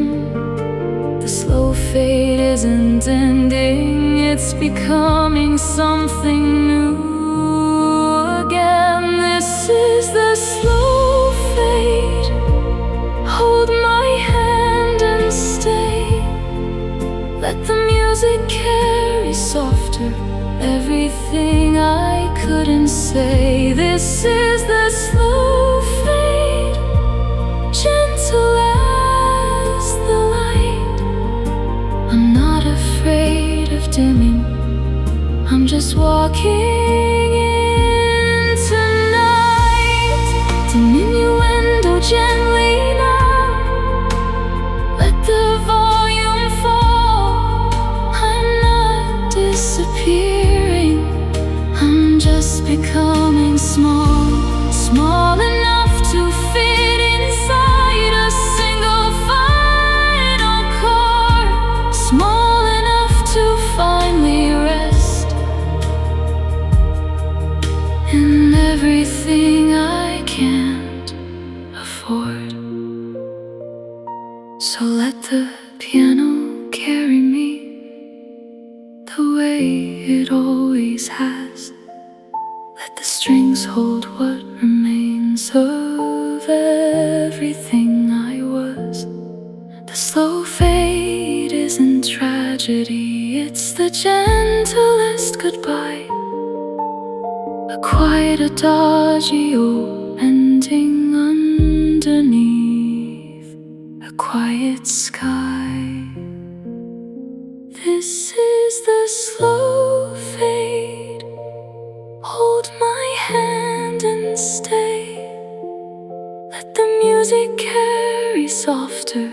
The slow fade isn't ending, it's becoming something new again. This is the slow fade. Hold my hand and stay. Let the music carry softer everything I couldn't say. This is the slow fade, gentle as the light. I'm not afraid of dimming, I'm just walking in tonight. Diminuendo gently now, let the volume fall. I'm not disappearing, I'm just becoming small, small enough to fit inside a single final chord, small enough to finally rest in everything I can't afford. So let the piano carry me the way it always has. Let the strings hold what remains of everything I was. The slow fade isn't tragedy, it's the gentlest goodbye. A quiet adagio ending underneath a quiet sky. This is the slow fade. Hold my hand and stay. Let the music carry softer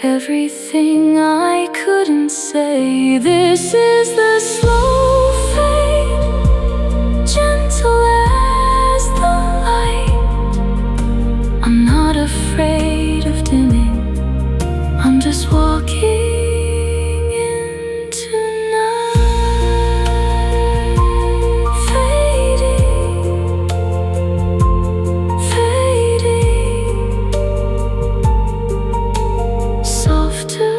everything I couldn't say. This is the slow fade, gentle as the light. I'm not afraid of dimming, I'm just walking in tonight. Fading, fading, softer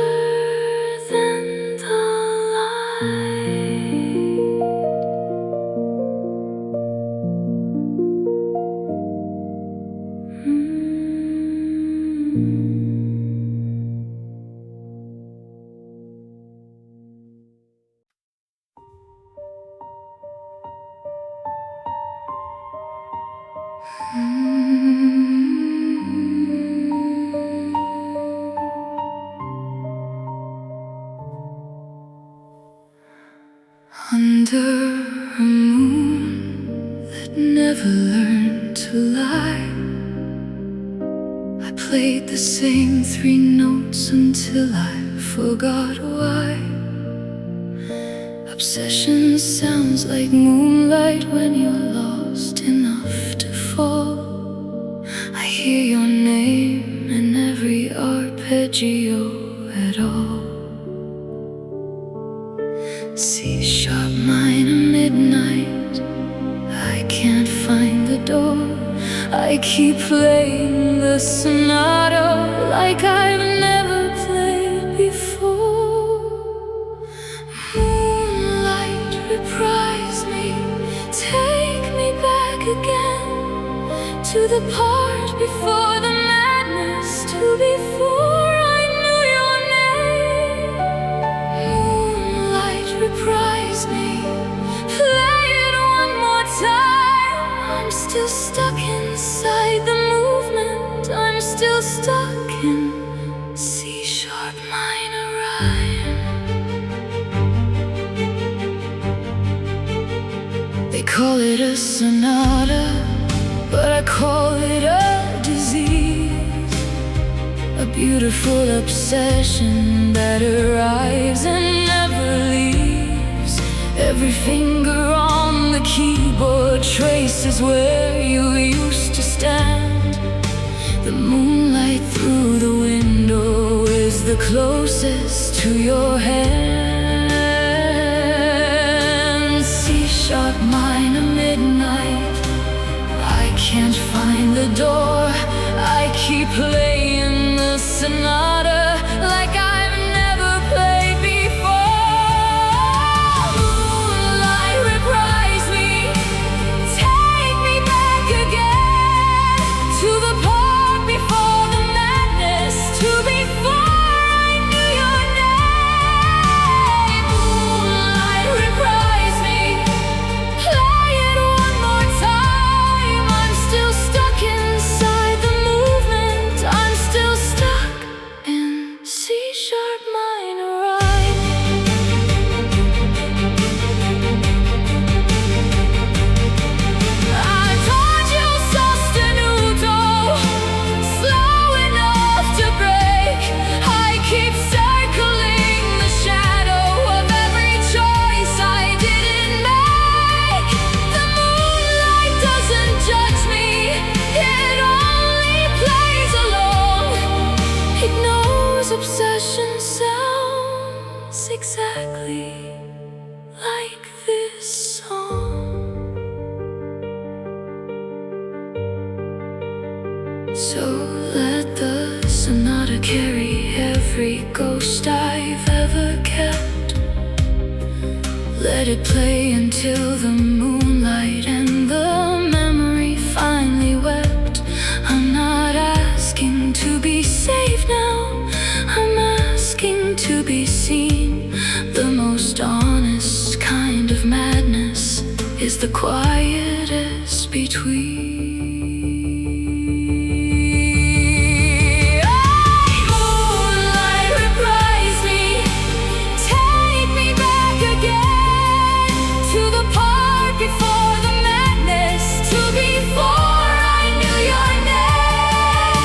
than the light. Under a moon that never learned to lie, I played the same three notes until I forgot why. Obsession sounds like moonlight when you're lost enough to fall. I hear your name in every arpeggio at all. C sharp minor midnight, I can't find the door. I keep playing the sonata like I've never played before. Moonlight, reprise me, take me back again to the part before the madness, to before I knew your name. Moonlight, reprise me, play it one more time. I'm still stuck inside the movement, I'm still stuck in C sharp minor rhyme. They call it a sonata, but I call it a disease. A beautiful obsession that arrives and never leaves. Every finger on the keyboard traces where you used to stand. The moonlight through the window is the closest to your hand. C sharp minor midnight, I can't find the door. I keep playing the sonata like I've never played before. Moonlight, reprise me, take me back again to the part before the madness, to before I knew your name. Moonlight, reprise me, play it one more time. I'm still stuck inside the movement. I'm still stuck in C sharp minor rhyme. Adagio sostenuto, slow enough to break. I keep circling the shadow of every choice I didn't make. The moonlight doesn't judge me, it only plays along. It knows obsession sounds exactly like this song. So let the sonata carry every ghost I've ever kept. Let it play until the moonlight and the memory finally wept. I'm not asking to be saved now, I'm asking to be seen. The most honest kind of madness is the quietest between. Moonlight, reprise me, take me back again to the part before the madness, to before I knew your name.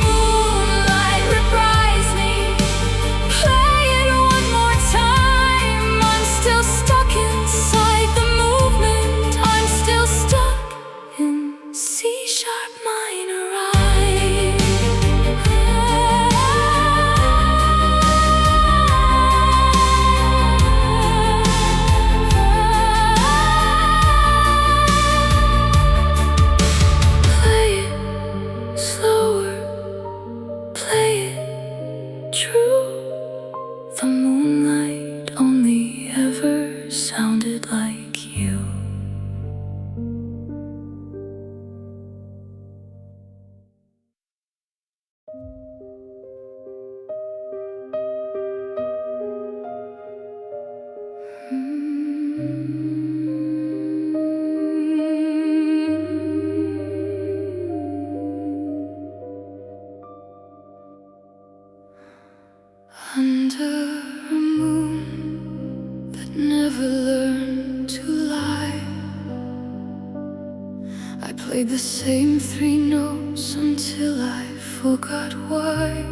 Moonlight, reprise me, play it one more time. I'm still stuck inside the movement. I'm still stuck in C sharp minor rhyme. Play it slower, play it true. The moonlight only ever sounded like you. Under a moon that never learned to lie, I played the same three notes until I forgot why.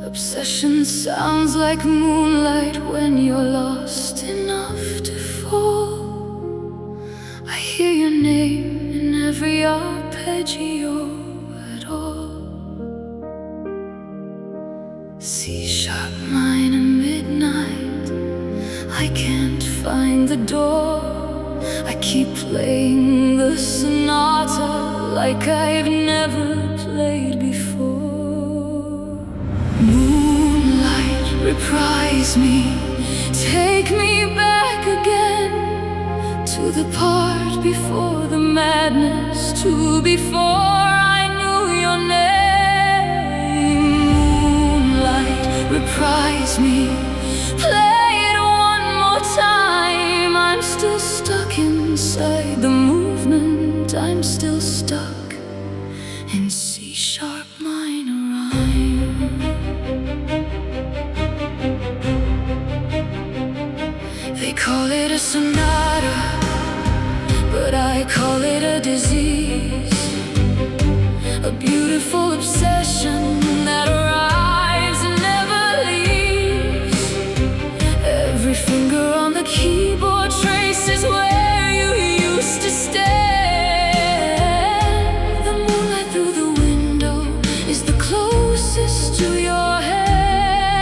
Obsession sounds like moonlight when you're lost enough to fall. I hear your name in every arpeggio at all. C sharp minor midnight, I can't find the door. I keep playing the sonata like I've never played before. Moonlight, reprise me, take me back again to the part before the madness, to before I knew your name. Moonlight, reprise me, play it one more time. I'm still stuck inside the movement. I'm still stuck in C sharp minor rhyme. They call it a sonata, but I call it a disease. A beautiful obsession that arrives and never leaves. Every finger on the keyboard traces where you used to stand. The moonlight through the window is the closest to your head.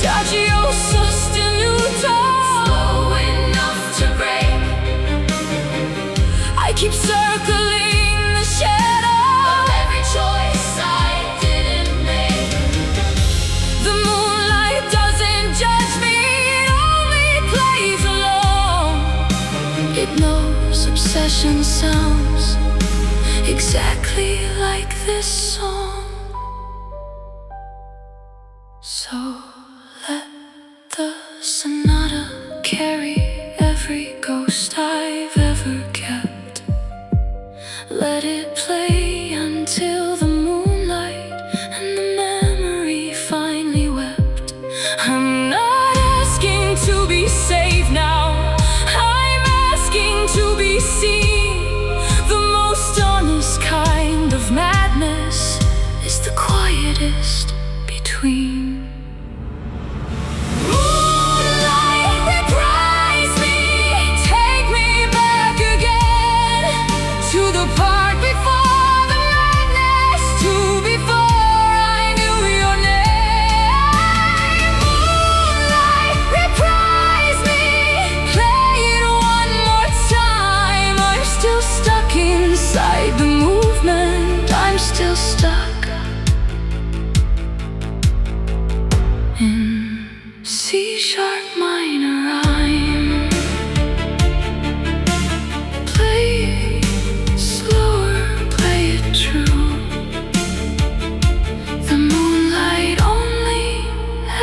adagio sostenuto, slow enough to break. I keep circling the shadow of every choice I didn't make. The moonlight doesn't judge me, it only plays along. It knows obsession sounds exactly like this song. So let the sonata carry every ghost I've ever kept. Let it play until the moonlight and the memory finally wept. I'm not asking to be saved now, I'm asking to be seen. The most honest kind of madness is the quietest between. Still stuck in C sharp minor. I'm play it slower, play it true. The moonlight only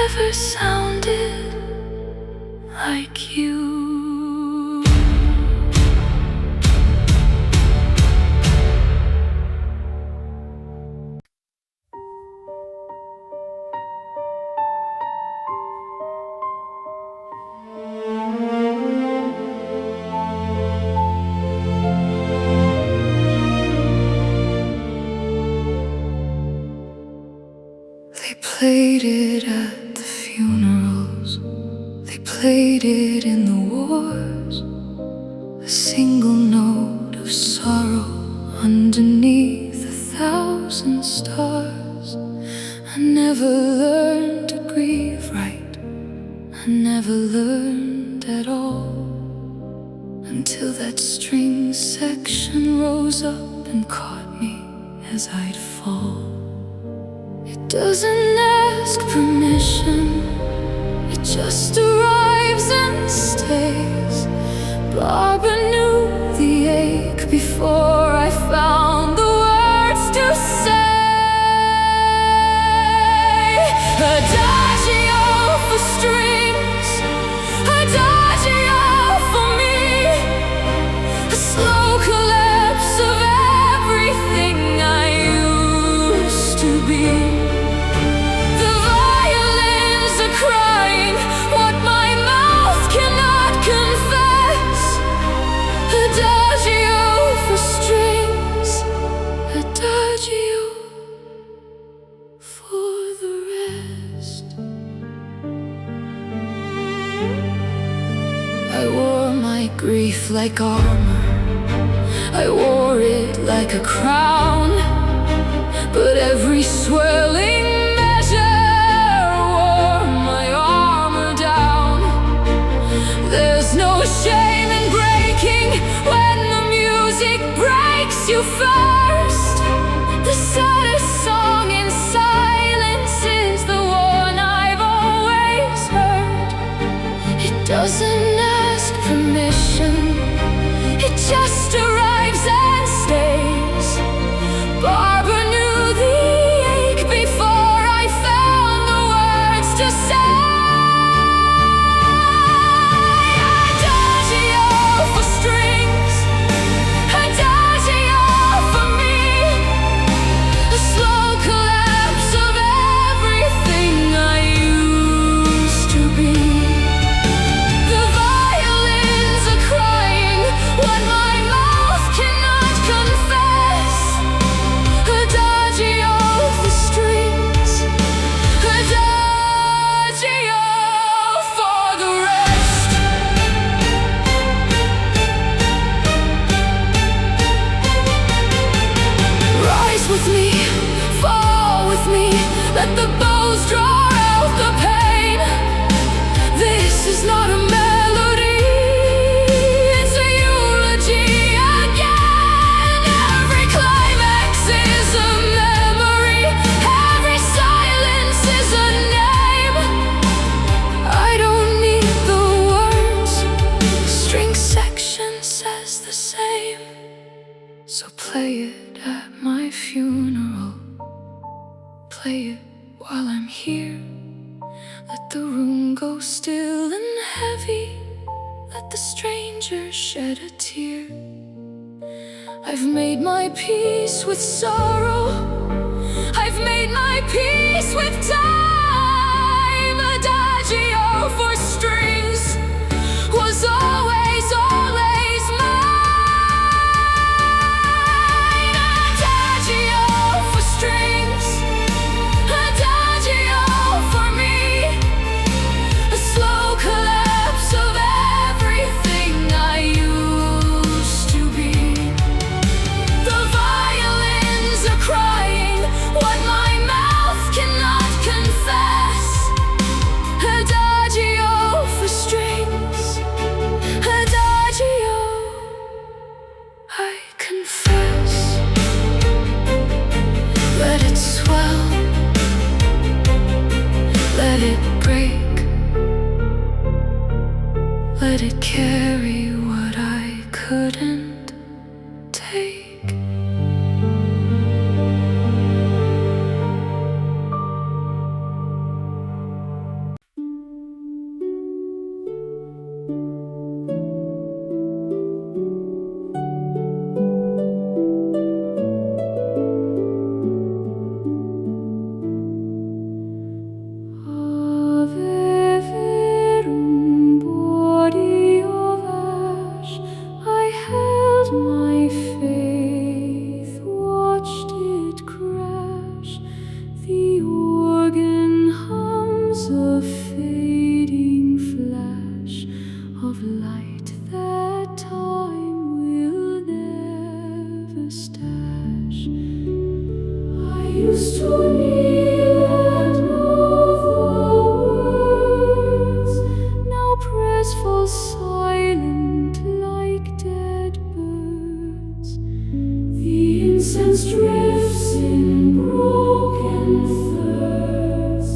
ever sounded like you. They played it at the funerals, they played it in the wars. A single note of sorrow underneath 1,000 stars. I never learned to grieve right, I never learned at all, until that string section rose up and caught me as I'd fall. It doesn't ask permission, it just arrives and stays. Barber knew the ache before I found the words to say. Adagio for strings, adagio for me, a slow collapse of everything I used to be. Crying what my mouth cannot confess. Adagio for strings, adagio for the rest. I wore my grief like armor, I wore it like a crown, but every swirling no shame in breaking when the music breaks you first. The saddest song in silence is the one I've always heard. It doesn't ask permission, it just arrives and stays. Barber knew the ache before I found the words to say. The play it while I'm here. Let the room go still and heavy. Let the stranger shed a tear. I've made my peace with sorrow. I've made my peace with time. Adagio for strings was always, always mine. Adagio for strings, adagio for me. A slow collapse of everything I used to be. The violins are crying what my mouth cannot confess. Adagio for strings, adagio, I confess. Let it swell, let it break, let it carry what I couldn't take. Ave verum body of ash, I held my faith, watched it crash. The organ hums a fading flash of light that time will never stash. I used to kneel and know the words, now prayers fall silent like dead birds. The incense drifts in broken thirds,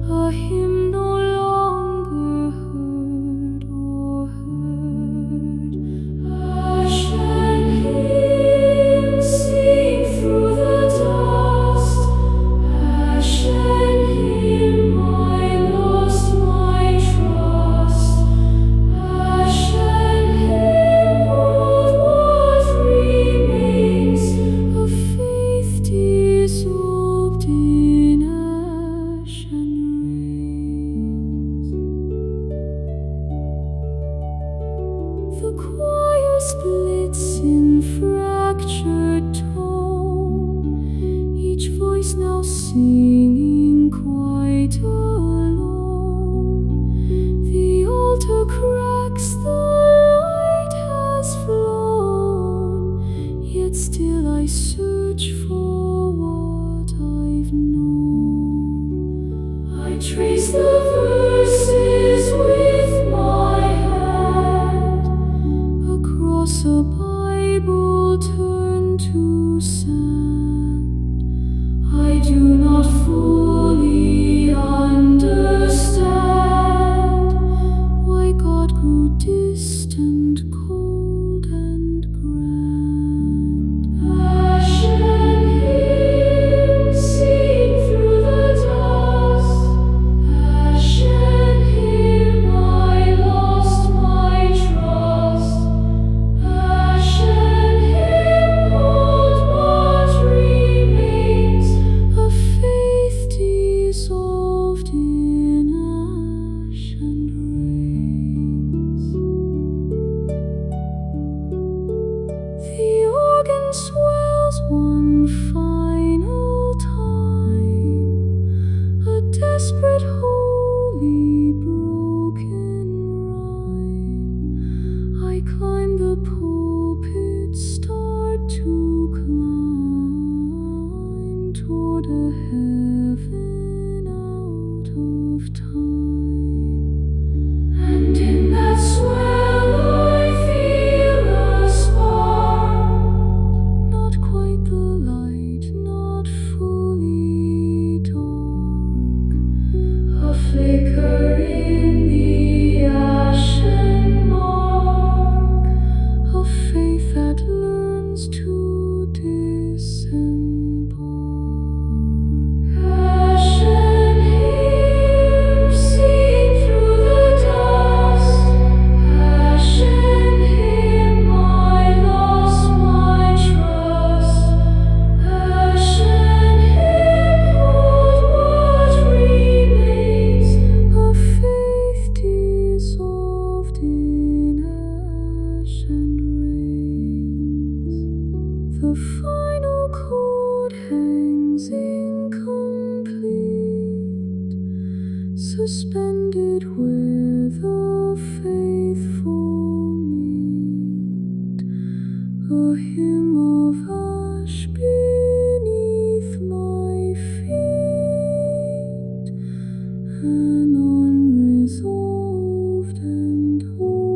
a hymn no longer heard or heard. Ashen hymn sing through the dust. Ashen hymn, I lost my trust. Ashen hymn, what remains of faith dissolved in ash and rains. The choir splits in fractured tone, each voice now singing quite alone. The altar cracks, the light has flown, yet still I search for what I've known. I trace the verses with my hand across a Bible turned to sand. I do not fully understand why God grew distant, cold and grand. Ashen hymn, sing through the dust. Ashen hymn, I lost my trust. Ashen hymn, what remains of faith dissolved in ash and rains. The organ swells one final time, a desperate, holy, broken rhyme. I climb the pulpit, start to climb toward a heaven out of time. And in that swell I feel a spark, not quite the light, not fully dark, a flicker in the ashen mark of faith that learns to disembark. suspended where the faithful meet, a hymn of ash beneath my feet, an unresolved and holy.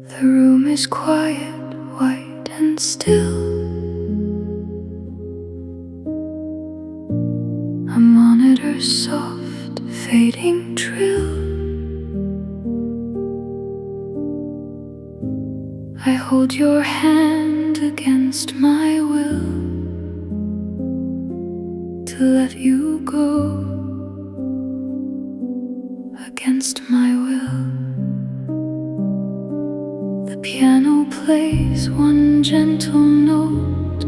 The room is quiet, white and still. A monitor's soft, fading trill. I hold your hand against my will to let you go, against my will. The piano plays one gentle note,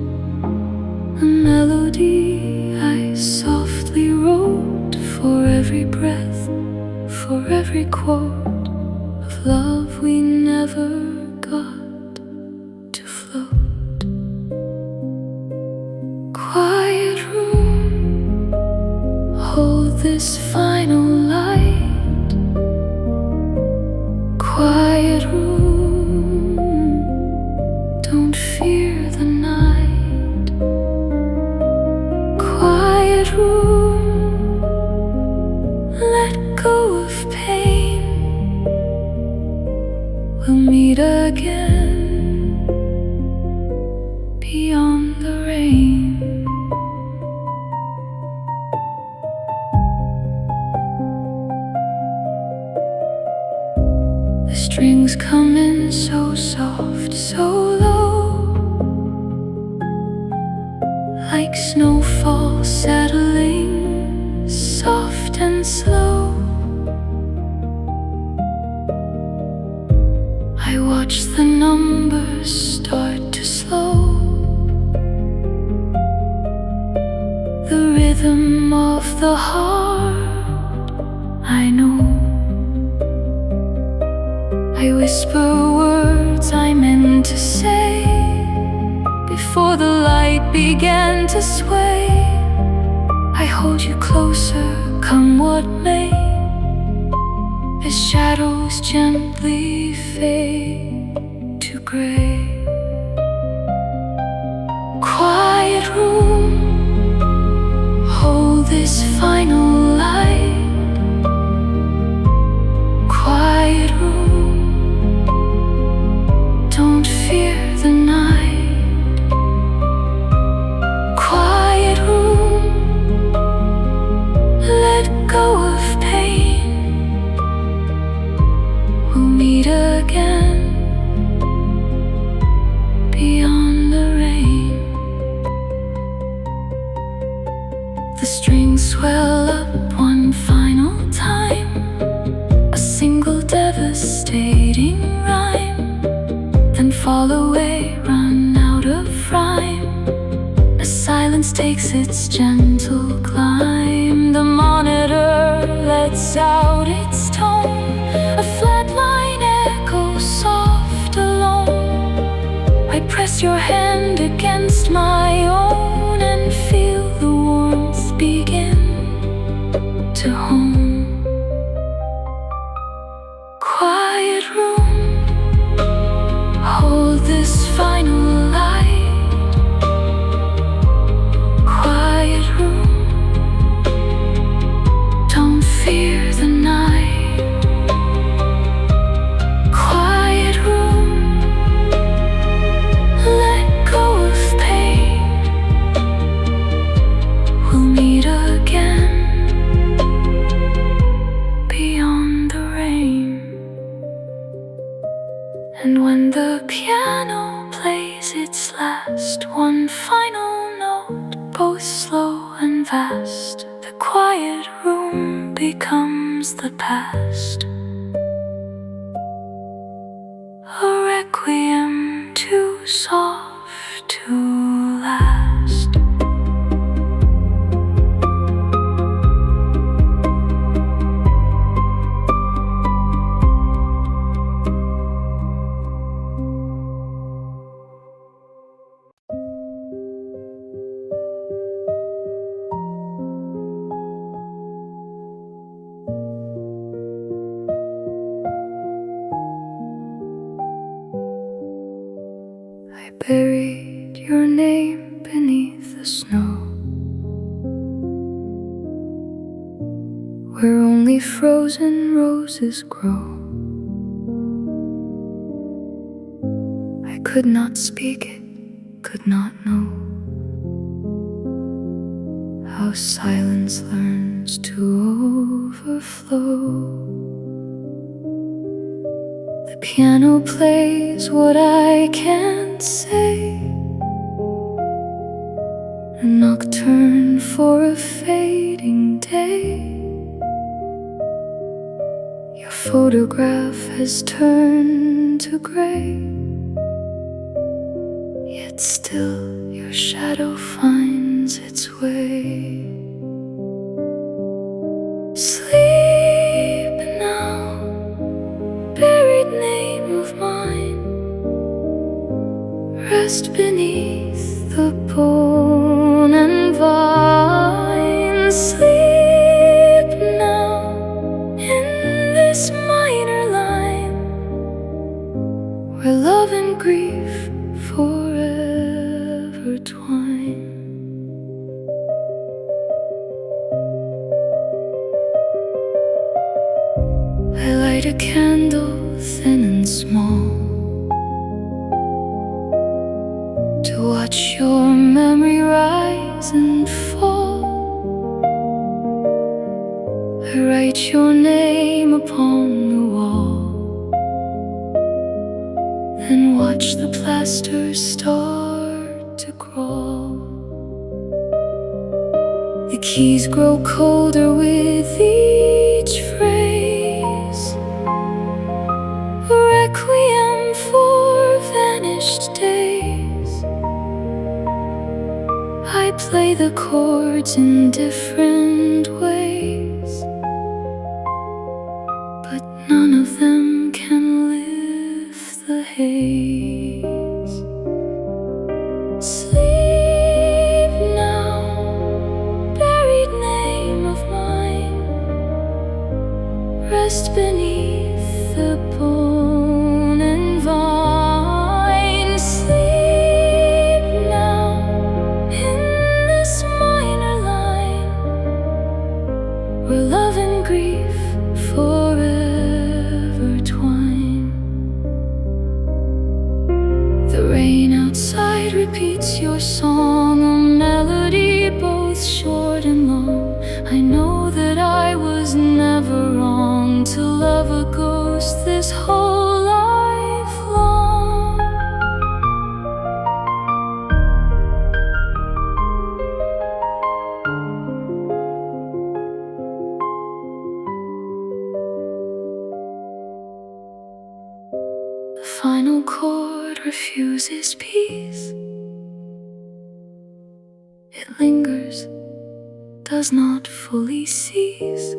a melody I softly wrote for every breath, for every chord of love we never got to float. Quiet room, hold this final light. Quiet room, don't fear the night. Quiet room, let go of pain. We'll meet again beyond the rain. The strings come in so soft, so low, like snowfall settling, soft and slow. I watch the numbers start to slow, the rhythm of the heart, I know. I whisper words I meant to say before the light began to sway. I hold you closer, come what may, as shadows gently fade to gray. Quiet room, hold this final light. Quiet room, don't fear the night. Quiet room, let go of pain. We'll meet again beyond the rain. The strings swell up one final time, a single devastating rhyme, then fall away, run out of rhyme. As silence takes its gentle climb, the monitor lets out its tone, a flat line echo, soft, alone. I press your hand against my own and feel the warmth begin to home. Quiet room, hold this final light. Quiet room, don't fear the night. Quiet room, let go of pain. We'll meet again beyond the rain. And when the piano plays its last, one final note, both slow and vast, the quiet room becomes the past. requiem too soft to last. I buried your name beneath the snow, where only frozen roses grow. I could not speak it, could not know how silence learns to overflow. The piano plays what I can't say, a nocturne for a fading day. Your photograph has turned to gray, yet still your shadow finds its way. Sleep now, buried name of mine, rest beneath the bone and vine. Sleep now in this minor line, where love and grief forever twine. I light a candle thin and small to watch your memory rise and fall. I write your name upon the wall, then watch the plaster start to crawl. The keys grow colder with each phrase, a requiem for vanished days. I play the chords in different ways, but none of them can lift the haze. Sleep now, buried name of mine, rest beneath the bone and vine. Sleep now in this minor line, where love and grief forever twine. The rain outside repeats your song, a melody both short and long. I know that I was never wrong to love a ghost this whole life long. The final chord refuses peace. It lingers, does not fully cease.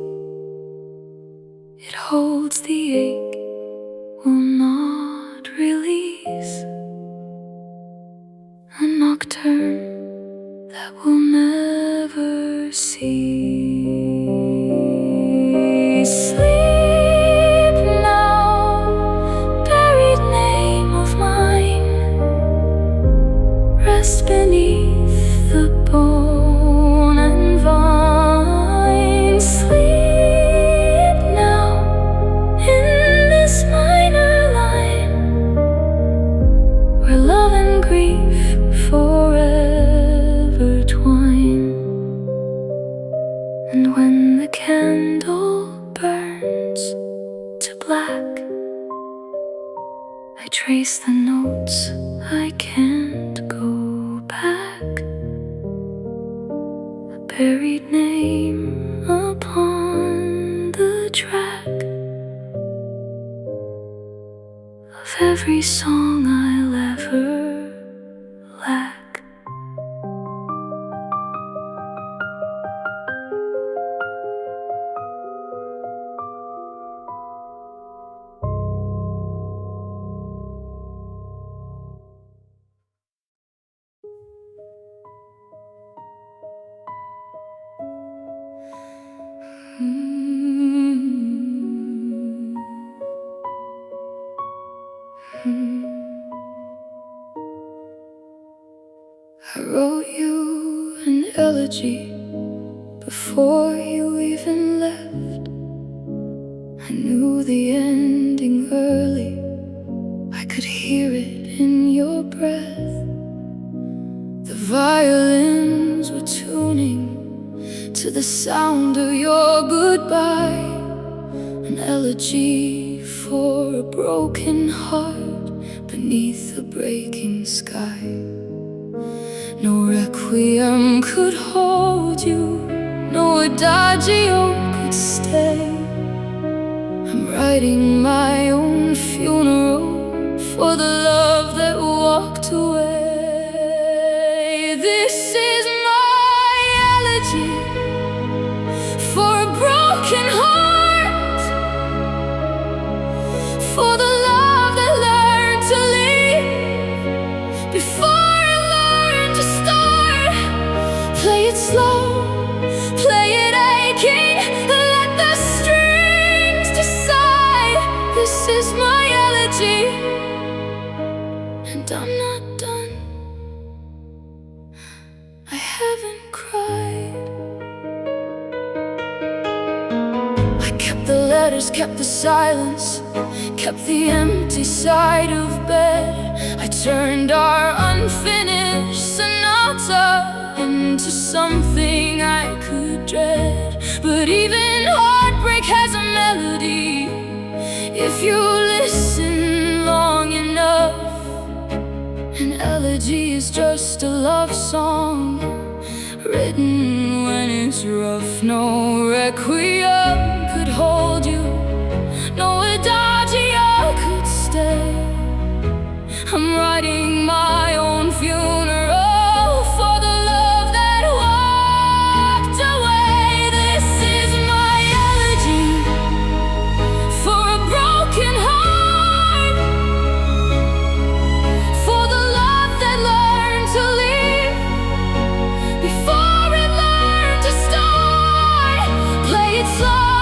It holds the ache, will not release. A nocturne that will never cease. Sleep now, buried name of mine, rest beneath the bone and vine. Sleep now in this minor line, where love and grief forever twine. And when the candle burns to black, I trace the notes I can't go back, a buried name upon the track of every song I'll ever lack. I wrote you an elegy before you even left. I knew the ending early, I could hear it in your breath. The violins were tuning to the sound of your goodbye, an elegy for a broken heart beneath a breaking sky. No requiem could hold you, no adagio could stay. I'm writing my own funeral for the love that walked away. This is my elegy for a broken heart, for the love that learned to leave before it learned to start. Play it slow, play it aching, let the strings decide. This is my elegy, and I'm not done. I haven't cried. I kept the letters, kept the silence, kept the empty side of bed. I turned our unfinished sonata into something I could dread. But even heartbreak has a melody if you listen long enough. An elegy is just a love song written when it's rough. No requiem could hold you, no adagio could stay. I'm writing my own funeral for the love that walked away. This is my elegy for a broken heart, for the love that learned to leave before it learned to start. Play it slow,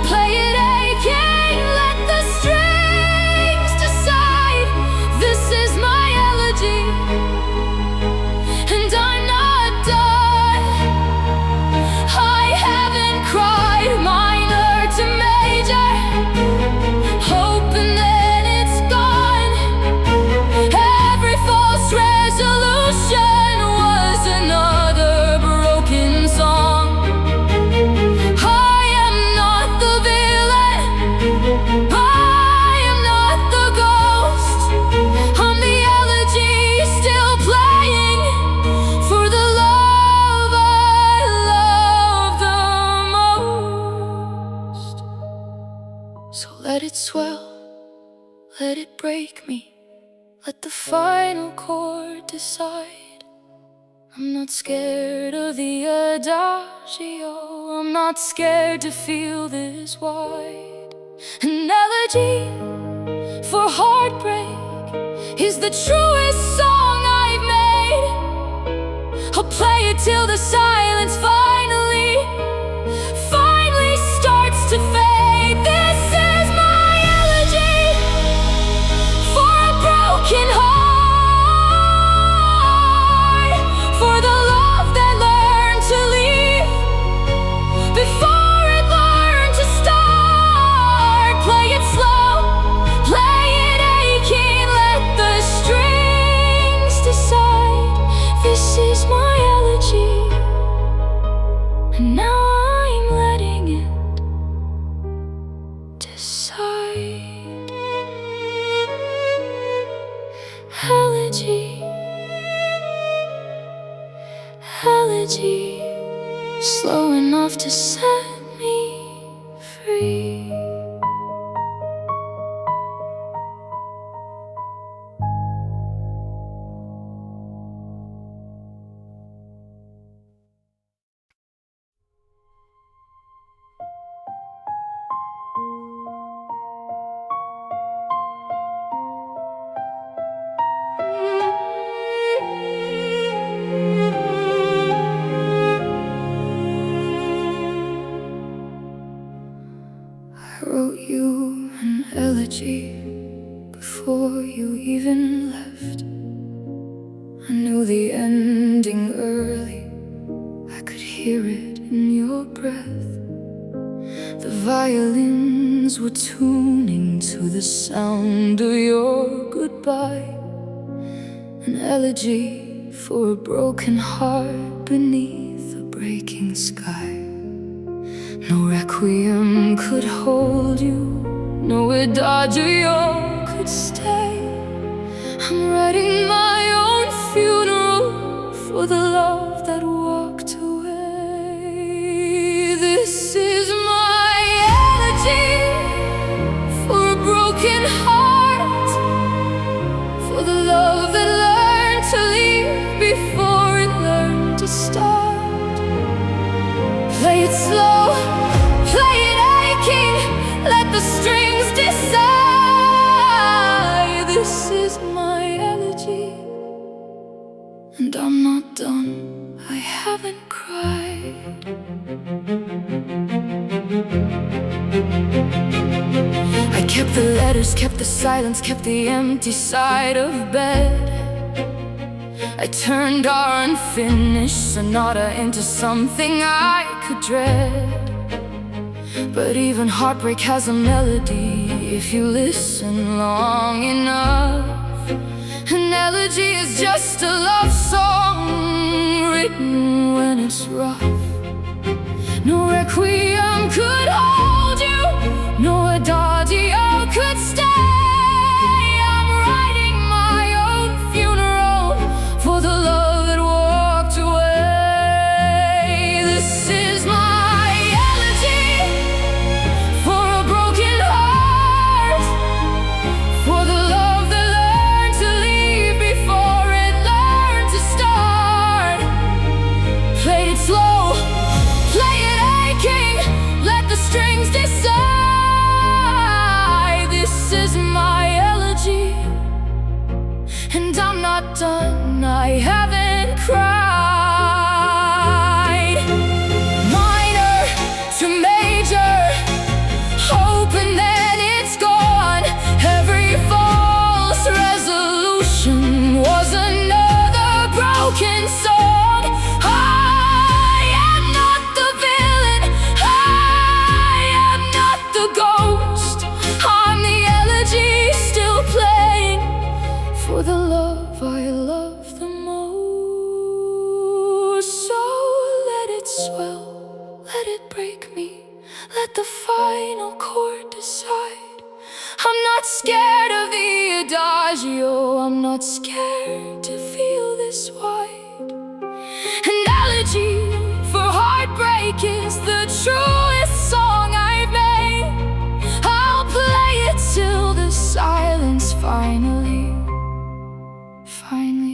play it aching, let the strings decide. This is my elegy, and I'm not done. I haven't cried minor to major, hoping that it's gone. Every false resolution was another broken song. I am not the villain, I am not the ghost. I'm the elegy still playing for the love I love the most. So let it swell, let it break me, let the final chord decide. I'm not scared of the adagio, I'm not scared to feel this wide. An elegy for heartbreak is the truest song I've made. I'll play it till the silence finally starts to fade. This is my elegy for a broken heart, for the love that learned to leave before it learned to start. Play it slow, play it aching, let the strings decide. This is my elegy, and now I'm letting it decide. Elegy, elegy, slow enough to set me free. I wrote you an elegy before you even left. I knew the ending early, I could hear it in your breath. The violins were tuning to the sound of your goodbye, an elegy for a broken heart beneath a breaking sky. No requiem could hold you, no adagio could stay. I'm writing my own funeral for the love that walked away. This is my elegy for a broken heart, for the love that learned to leave before it learned to start. Play it slow, play it aching, let the strings decide. This is my elegy, and I'm not done, I haven't cried. I kept the letters, kept the silence, kept the empty side of bed. I turned our unfinished sonata into something I could dread. But even heartbreak has a melody if you listen long enough. An elegy is just a love song written when it's rough. No requiem could hold you, no adagio could stay. I'm writing my own funeral for the love that walked away. This is my elegy for a broken heart, for the love that learned to leave before it learned to start. Play it slow, play it aching, let the strings decide. This is my elegy, and I'm not done, I haven't cried. Minor to major, hope and then it's gone. Every false resolution was another broken song. I am not the villain, I am not the ghost. I'm the elegy still playing for the love I love the most. So let it swell, let it break me, let the final chord decide. I'm not scared of the adagio, I'm not scared to feel this wide. An elegy for heartbreak is the truest song I've made. I'll play it till the silence finally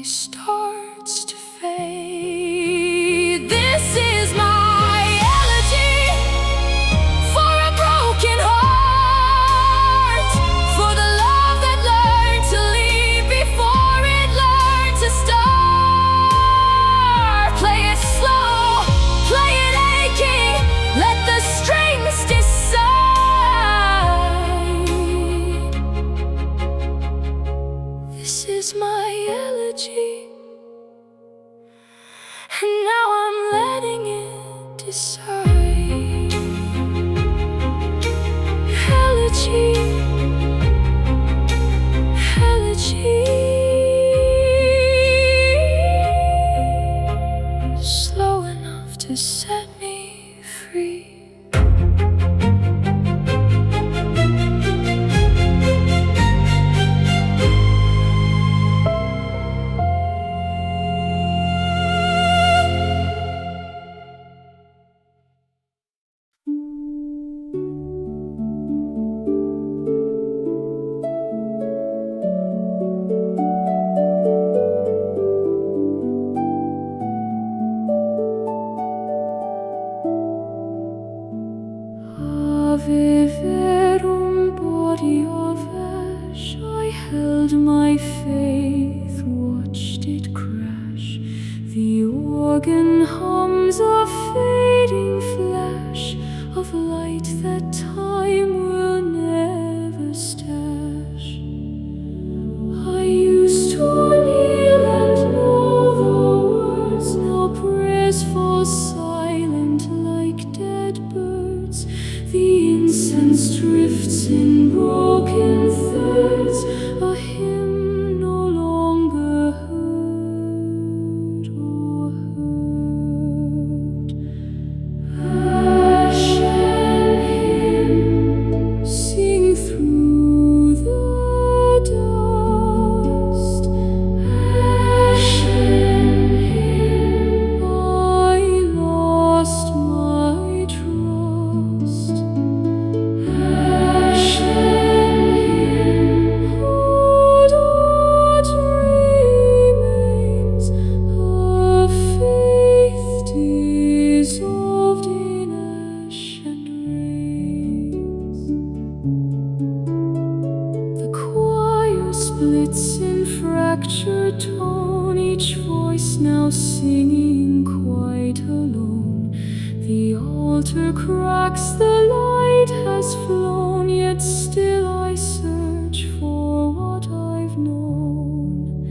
starts to fade. This is my elegy for a broken heart, for the love that learned to leave before it learned to start. Play it slow, play it aching, let the strings decide. This is my elegy, and now I'm letting it decide. Elegy, elegy, slow enough to set me free. Ave verum body of ash, I held my faith, watched it crash. The organ hums a fading flash of light that time will drifts in broken thirds, a hymn no longer heard or heard. Ashen hymn, sing through the dust. Ashen hymn, I lost my trust. Ashen hymn, hold what remains of faith dissolved in ash and rains. The choir splits in fractured tone, each voice now singing quite alone. The altar cracks, the light has flown, yet still I search for what I've known.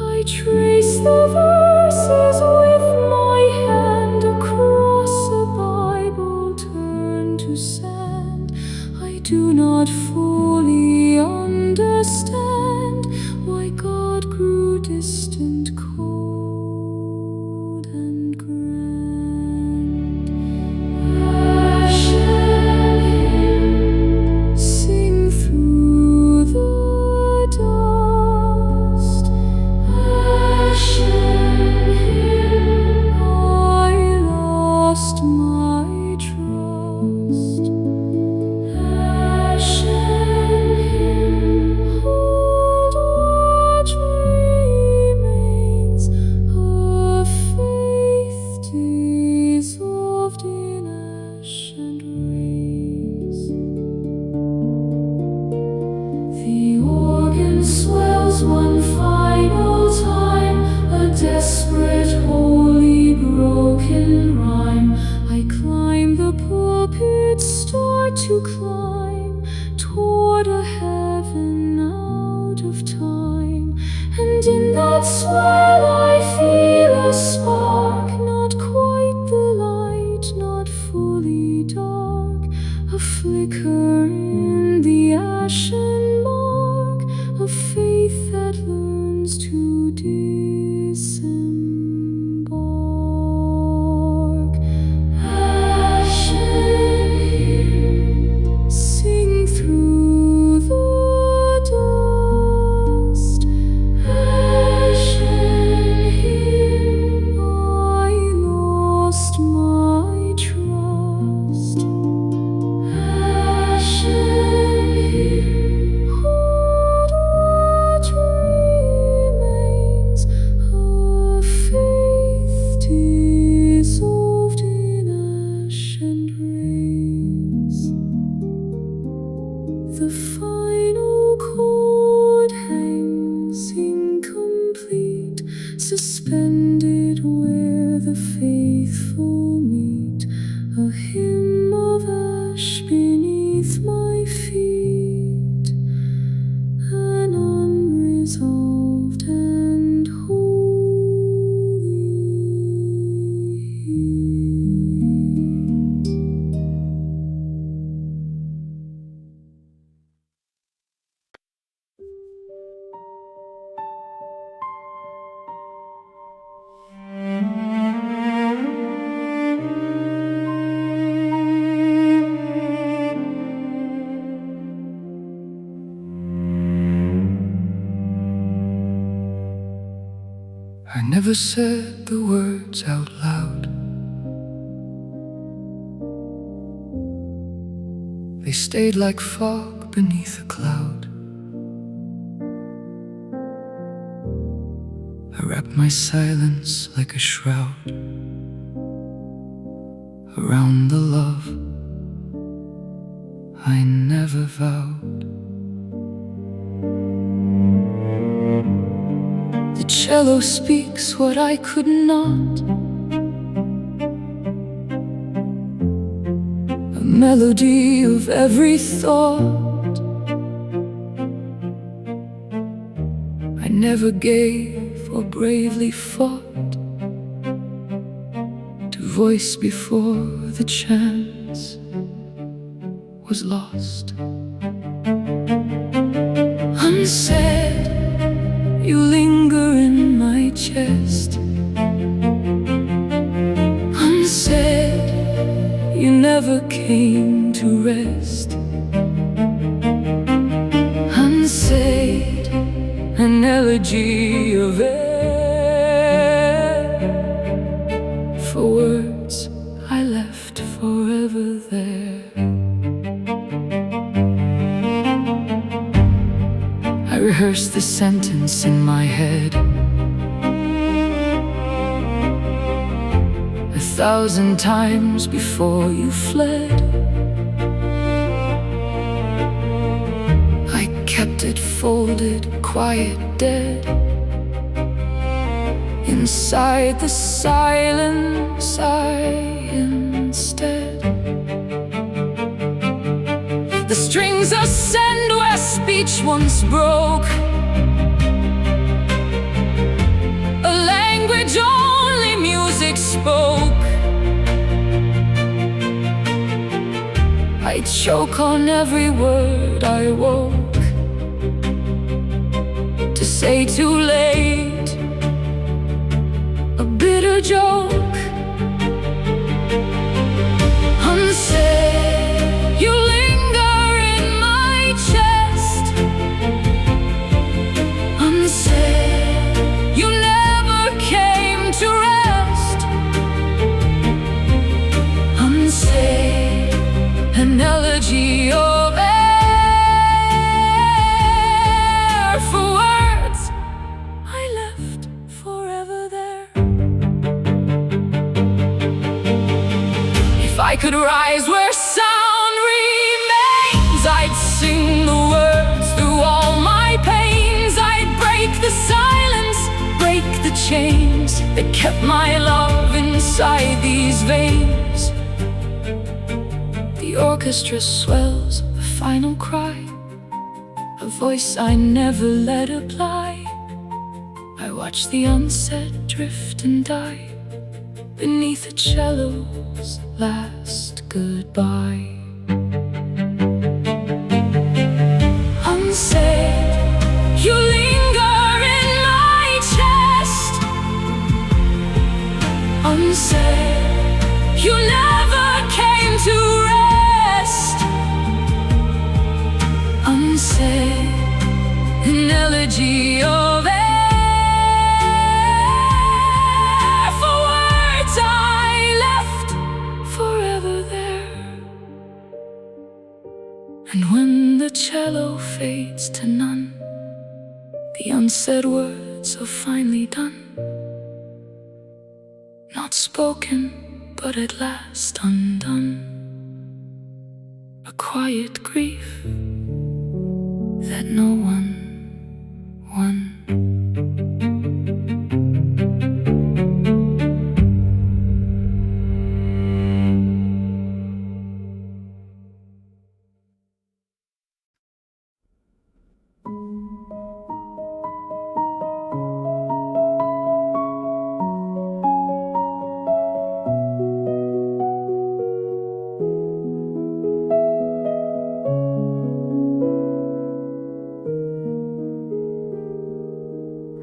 I trace the verses with my hand across a Bible turned to sand. I do not fully understand why God grew distant, cold and grand. Ashen hymn, sing through the dust. Ashen hymn, I lost my trust. Ashen hymn, hold what remains of faith dissolved in ash and rains. The organ swells one final time, a desperate, holy, broken rhyme. I climb the pulpit, start to climb toward a heaven out of time. And in that swell I feel a spark, not quite the light, not fully dark, a flicker in the ashen mark of faith that learns to disembark. Ashen hymn, sing through the dust. Ashen hymn, I lost my trust. Ashen hymn, hold what remains of faith dissolved in ash and rains. The final chord hangs incomplete, suspended where the faithful meet, a hymn of ash beneath my feet, an unresolved and holy heat. I never said the words out loud. They stayed like fog beneath a cloud. I wrapped my silence like a shroud around the love I never vowed. The cello speaks what I could not, a melody of every thought. I never gave or bravely fought to voice before the chance was lost. Unsaid, you linger in my chest. Unsaid, you never came to rest. Unsaid, an elegy of air. For words I left forever there. I rehearsed the sentence in my head 1,000 times before you fled. I kept it folded, quiet, dead, inside the silence I instead. The strings ascend where speech once broke, a language only music spoke. I choke on every word I woke to say too late, a bitter joke. Unsaid, you linger in my chest. Unsaid, you never came to rest. Unsaid, an elegy of air. For words I left forever there. If I could rise where sound remains, I'd sing the words through all my pains. I'd break the silence, break the chains that kept my love inside these veins. The orchestra swells, the final cry, a voice I never let apply. I watch the unsaid drift and die beneath a cello's last goodbye. Unsaid, you linger in my chest. Unsaid, you never came to rest. Unsaid, an elegy of air. For words I left forever there. And when the cello fades to none, the unsaid words are finally done, not spoken, but at last undone. A quiet grief that no one won.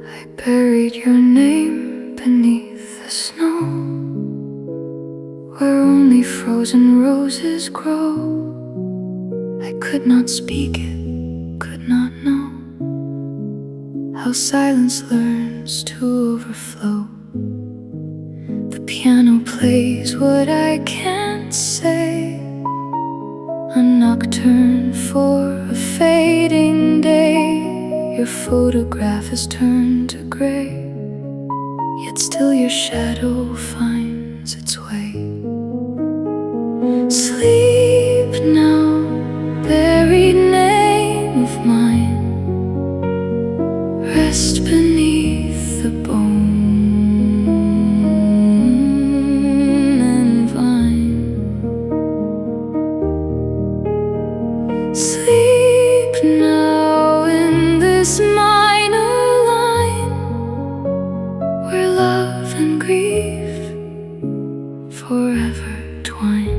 I buried your name beneath the snow, where only frozen roses grow. I could not speak it, could not know how silence learns to overflow. The piano plays what I can't say, a nocturne for a fading day. Your photograph is turned to gray, yet still your shadow finds its way. Sleep now, buried name of mine, rest beneath the bone and vine. Sleep now in this minor line, where love and grief forever twine.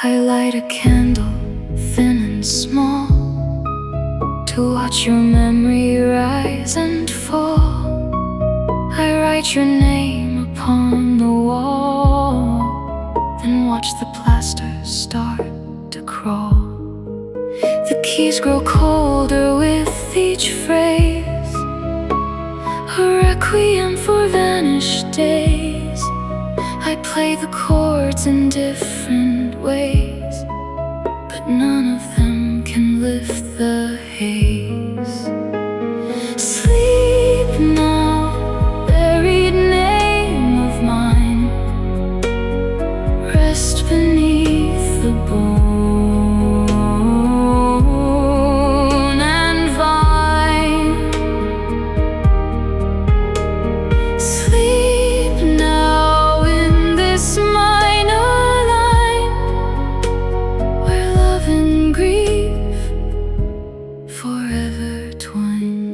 I light a candle, thin and small, to watch your memory rise and fall. I write your name upon the wall, then watch the plaster start to crawl. The keys grow colder with each phrase, a requiem for vanished days. I play the chords in different ways, but none of them can lift the haze. Sleep now, buried name of mine, rest beneath the bone and vine. Sleep now in this minor line, where love and grief forever twine.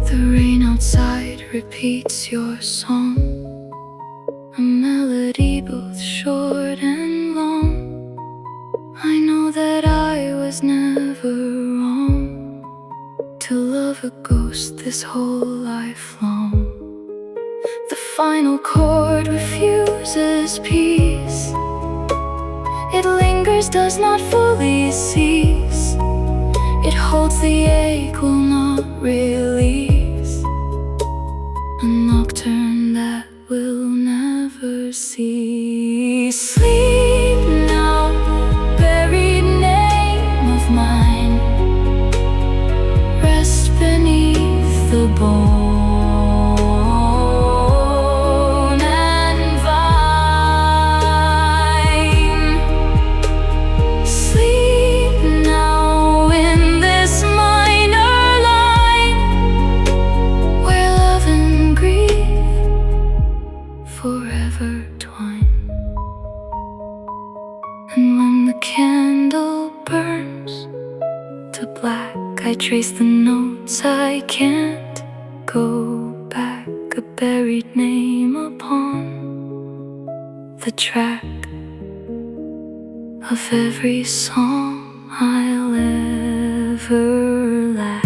The rain outside repeats your song, a melody both short and long. I know that I was never wrong to love a ghost this whole life long. The final chord refuses peace, it lingers, does not fully cease. It holds the ache, will not release, a nocturne that will never cease. Sleep now, buried name of mine, rest beneath the bone and vine. Sleep now in this minor line, where love and grief forever twine. And when the candle burns to black, I trace the notes I can't go back, a buried name upon the track of every song I'll ever lack.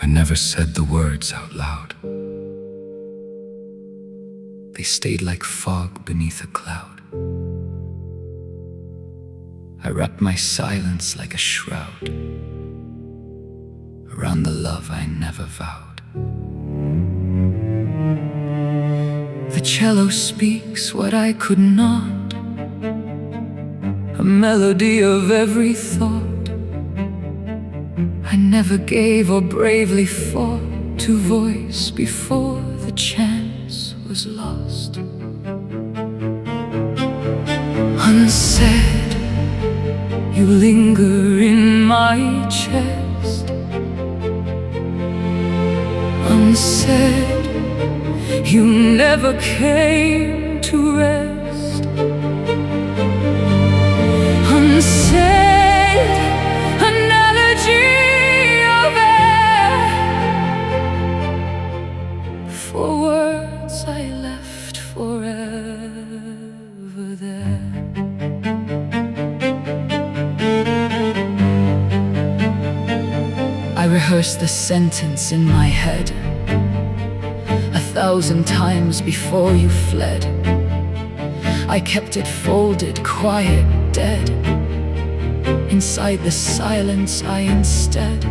I never said the words out loud. They stayed like fog beneath a cloud. I wrapped my silence like a shroud around the love I never vowed. The cello speaks what I could not, a melody of every thought I never gave or bravely fought to voice before the chance was lost. Unsaid, you linger in my chest. Unsaid, you never came to rest. Unsaid, analogy of air for words I left forever there. I rehearsed the sentence in my head 1,000 times before you fled. I kept it folded, quiet, dead. Inside the silence I instead.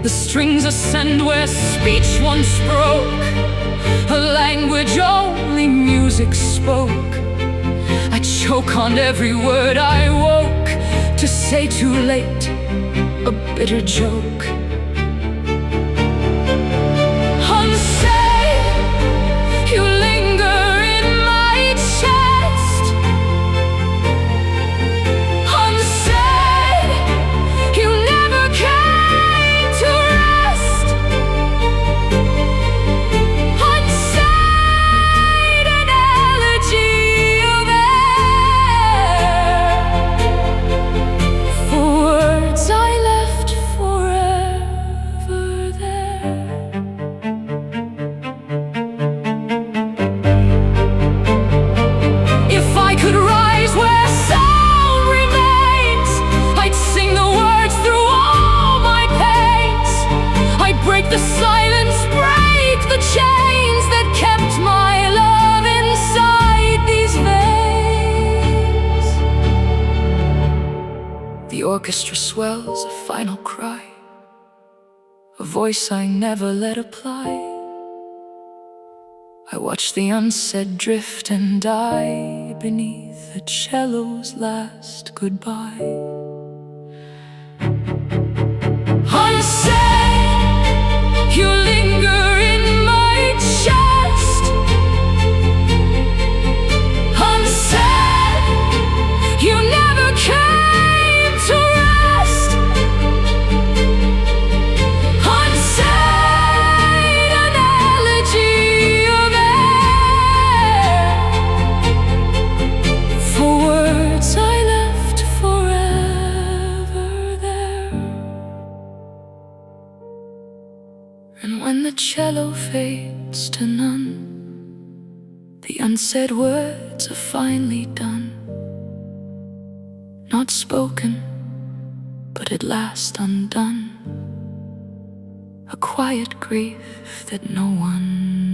The strings ascend where speech once broke, a language only music spoke. I choke on every word I woke to say too late, a bitter joke. Unsaid, you linger in my chest. Unsaid, you never came to rest. Unsaid, an elegy of air. For words I left forever there. If I could rise where sound remains, I'd sing the words through all my pains. I'd break the silence, break the chains that kept my love inside these veins. The orchestra swells a final cry, a voice I never let apply. I watch the unsaid drift and die beneath the cello's last goodbye. Unsaid, you linger in my chest. Unsaid, you never came to rest. Unsaid, an elegy of air. For words I left forever there. And when the cello fades to none, the unsaid words are finally done. Not spoken, but at last undone. A quiet grief that no one